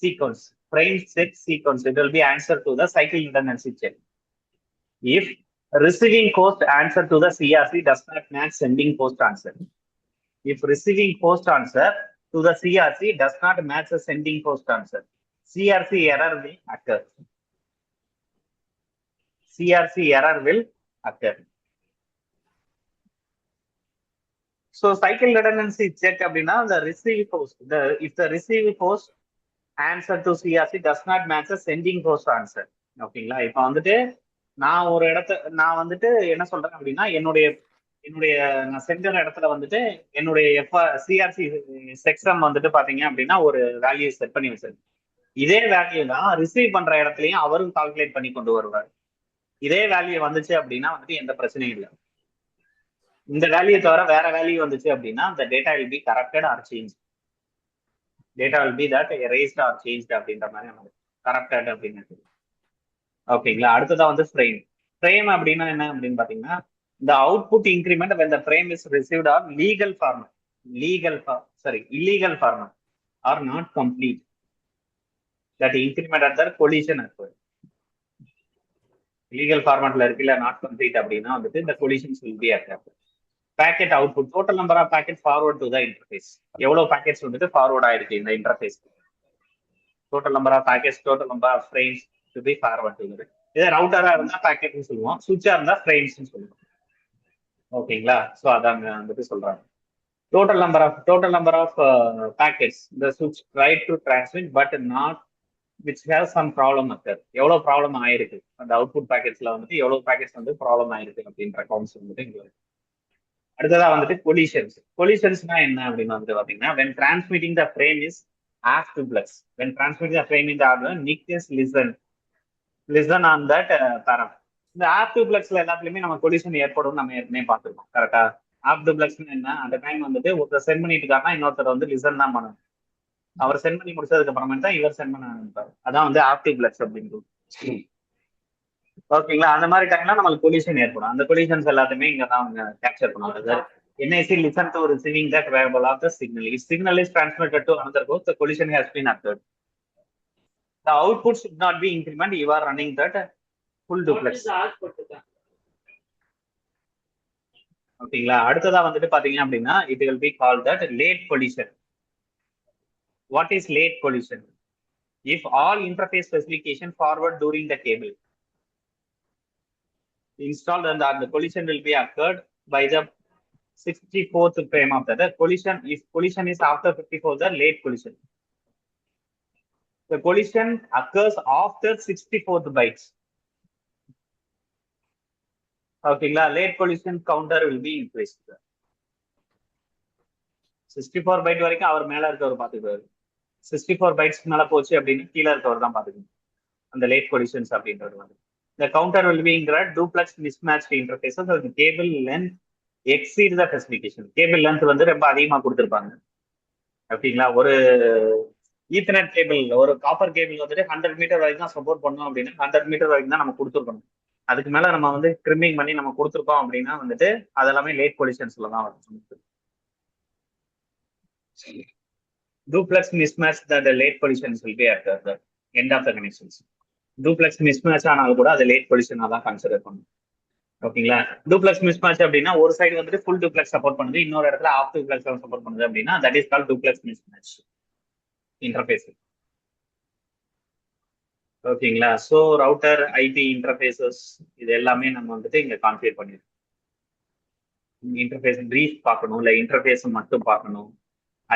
S1: sequence. Frame set sequence. It will be answer to the cycle redundancy check. If receiving host answer to the CRC does not match sending host answer. If receiving host answer to the CRC does not match the sending host answer, CRC error will occur. CRC error will occur. So cycle redundancy check அப்படின்னா the receive host, if the receive host answer to CRC does not match the sending host answer. ஓகேங்களா? இப்போ வந்துட்டு நான் வந்துட்டு என்ன சொல்றேன் அப்படின்னா என்னுடைய நான் சென்டர் இடத்துல வந்துட்டு என்னுடைய சிஆர்சி செக்ஷன் வந்துட்டு பாத்தீங்க அப்படின்னா ஒரு வேல்யூ செட் பண்ணி வச்சிருக்கேன். இதே வேல்யூ தான் ரிசீவ் பண்ற இடத்துலயும் அவரும் கால்குலேட் பண்ணி கொண்டு வருவார். இதே வேல்யூ வந்துச்சு அப்படின்னா வந்துட்டு எந்த பிரச்சனையும் இல்லை. இந்த வேல்யூ தவிர வேற வேல்யூ வந்துச்சு அப்படின்னா the data will be corrupted or changed. Data will be that erased or changed அப்படின்ற மாதிரி corrupted அப்படின்னு. ஓகேங்களா? அடுத்ததான் வந்து frame அப்படின்னா என்ன அப்படின்னு பாத்தீங்கன்னா the output increment when the frame is received on illegal format are not complete. That increment at the collision occurred. Illegal format la irukilla not complete அப்படின்னா வந்துட்டு the collisions will be occurred. Packet output, total number of packets forward to the interface. எவ்வளவு packets வந்துட்டு forward ஆயிருக்கு இந்த interface. Total number of packets, total number of frames to be forward to the. இது ரவுட்டரா இருந்தா packet னு சொல்லுவோம், சுவிட்சா இருந்தா frames னு சொல்லுவோம். ஓகேங்களா? சோ அதாங்க வந்துட்டு சொல்றாங்க. Total number of packets the switch tried to transmit but not which has some problem occur. எவ்வளவு ப்ராப்ளம் ஆயிருக்கு அந்த அவுட்புட் பேக்கெட்ஸ்ல வந்துட்டு எவ்வளவு பேக்கெட்ஸ் வந்து ப்ராப்ளம் ஆயிருக்கு அப்படின்ற கான்செப்ட் வந்துட்டு இங்க வருது. அடுத்ததா வந்துட்டு கொலிஷன்ஸ்னா என்ன அப்படின்னு வந்து பாத்தீங்கன்னா when transmitting the frame is half duplex. When transmitting the frame in the order NIC is listen on that param. இந்த ஆப் டூப்ளெக்ஸ்ல எல்லாத்துலயுமே நம்ம கொலிஷன் ஏற்படும் நம்ம ஏற்கனவே பார்த்துருக்கோம். கரெக்டா? ஆப் டூப்ளெக்ஸ் என்ன, அந்த டைம் வந்துட்டு ஒருத்தர் சென்ட் பண்ணிட்டு இருக்காருன்னா இன்னொருத்தர் வந்து லிசன் தான் பண்ணணும். அவர் சென்ட் பண்ணி முடிச்சதுக்கு அப்புறமே தான் இவர் சென்ட் பண்ண ஆரம்பிப்பாரு. அதான் வந்து ஆப் டூப்ளெக்ஸ் அப்படின்றது. ஓகேங்களா? அந்த மாதிரி டைம்ல நம்மளுக்கு கொலிஷன் ஏற்படும். அந்த கொலிஷன்ஸ் எல்லாத்தையுமே இங்க தான் அவங்க கேப்சர் பண்ணுவாங்க. NIC listen to receiving that variable of the signal. If signal is transmitted to another host, the collision has been occurred. The output should not be increment. You are running that full duplex. ஓகேங்களா? அடுத்ததா வந்துட்டு பாத்தீங்க அப்படின்னா it will be called that late collision. What is late collision? If all interface specification forward during the cable installed and the collision will be occurred by the 64th frame of the collision. If collision is after 54, the late collision. The collision occurs after 64th bytes. ஓகேங்களா? Late collision counter will be increased. 64 byte வரைக்கும் அவர் மேல இருக்கவர் பாத்துக்குவாரு. 64 பைட்ஸ் மேல போச்சு அப்படின்னு கீழே இருக்கவர் தான் பாத்துக்கணும். அந்த லேட் கொலிஷன்ஸ் அப்படின்றது வந்து the counter will be in duplex mismatched interfaces. The cable length exceed the specification. Cable length வந்து ரொம்ப அதிகமா கொடுத்துருப்பாங்க. ஓகேங்களா? ஒரு ஈத்தர்நெட் கேபிள், ஒரு காப்பர் கேபிள் வந்துட்டு 100 மீட்டர் வரைக்கும் தான் சப்போர்ட் பண்ணோம் அப்படின்னா 100 மீட்டர் வரைக்கும் தான் நம்ம கொடுத்துருக்கணும். அதுக்கு மேல நம்ம வந்து ட்ரிம்மிங் பண்ணி நம்ம கொடுத்துருக்கோம் அப்படின்னா வந்துட்டு அதெல்லாமே லேட் கொலிஷன்ஸ்ல தான் வரும். Duplex mismatch that the late collisions will be at the end of the connections. Duplex mismatch ஆனாலும் கூட அது லேட் கொலிஷனா தான் கன்சிடர் பண்ணும். ஓகேங்களா? டூப்ளெக்ஸ் மிஸ்மேட்ச் அப்படின்னா ஒரு சைடு வந்துட்டு ஃபுல் டூப்ளெக்ஸ் சப்போர்ட் பண்ணுது, இன்னொரு இடத்துல ஆஃப் டூப்ளெக்ஸ் சப்போர்ட் பண்ணுது அப்படின்னா that is called duplex mismatch interface. ஓகேங்களா? ஸோ ரவுட்டர், ஐபி இன்டர்ஃபேசஸ் இது எல்லாமே நம்ம வந்துட்டு இங்க கான்ஃபிகர் பண்ணிருக்கோம். இன்டர்ஃபேஸ் பிரீஃப் பார்க்கணும், இல்லை இன்டர்ஃபேஸ் மட்டும் பார்க்கணும்.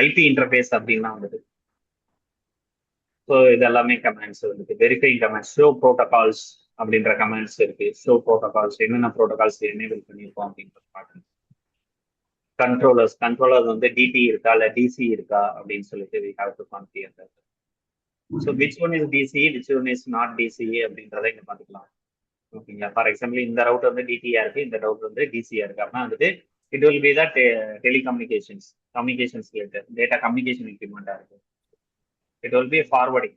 S1: ஐபி இன்டர்ஃபேஸ் அப்படின்னா வந்துட்டு ஸோ இது எல்லாமே கமெண்ட்ஸ் வந்துட்டு வெரிஃபைங் கமெண்ட்ஸ், ஷோ ப்ரோட்டோகால்ஸ் அப்படின்ற கமெண்ட்ஸ் இருக்கு. ஷோ ப்ரோட்டோகால்ஸ் என்னென்ன ப்ரோட்டோகால்ஸ் எனேபிள் பண்ணியிருக்கோம் அப்படின்றது பார்க்கணும். கண்ட்ரோலர்ஸ் வந்து டிடி இருக்கா இல்லை டிசி இருக்கா அப்படின்னு சொல்லிட்டு we have to configure that. So which one is DC, which one is not DC அப்படின்றத இங்க பார்த்துக்கலாம். ஓகேங்களா? ஃபார் எக்ஸாம்பிள் இந்த ரவுட்டர் வந்து டிடியா இருக்கு, இந்த ரவுட்டர் வந்து டிசியா இருக்கு அப்படின்னா வந்துட்டு It will be the telecommunications, communications related, data communication equipment. It will be forwarding.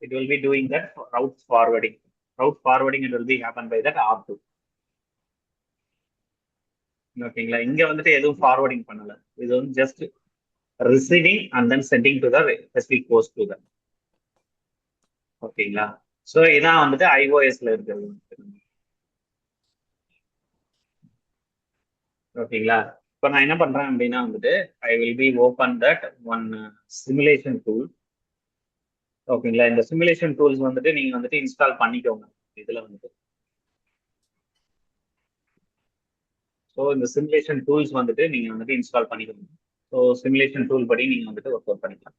S1: It will be doing that route forwarding. Route forwarding it will be happen by that R2. ஓகேங்களா? இங்க வந்துட்டு எதுவும் ஃபார்வர்டிங் பண்ணல. இது வந்து just receiving and then sending to the specific post to the. ஓகேங்களா? ஸோ இதான் வந்துட்டு ஐஓஎஸ்ல இருக்கிறது. ஓகேங்களா? இப்போ நான் என்ன பண்றேன் அப்படின்னா வந்துட்டு I will be open that one simulation tool. ஓகேங்களா? இந்த சிமுலேஷன் டூல்ஸ் வந்துட்டு நீங்க வந்துட்டு இன்ஸ்டால் பண்ணிக்கோங்க இதுல வந்துட்டு. ஸோ இந்த சிமுலேஷன் டூல்ஸ் வந்துட்டு நீங்க வந்துட்டு இன்ஸ்டால் பண்ணிக்கணும். ஸோ சிமுலேஷன் டூல் படி நீங்க வந்துட்டு ஒர்க் அவுட் பண்ணிக்கலாம்.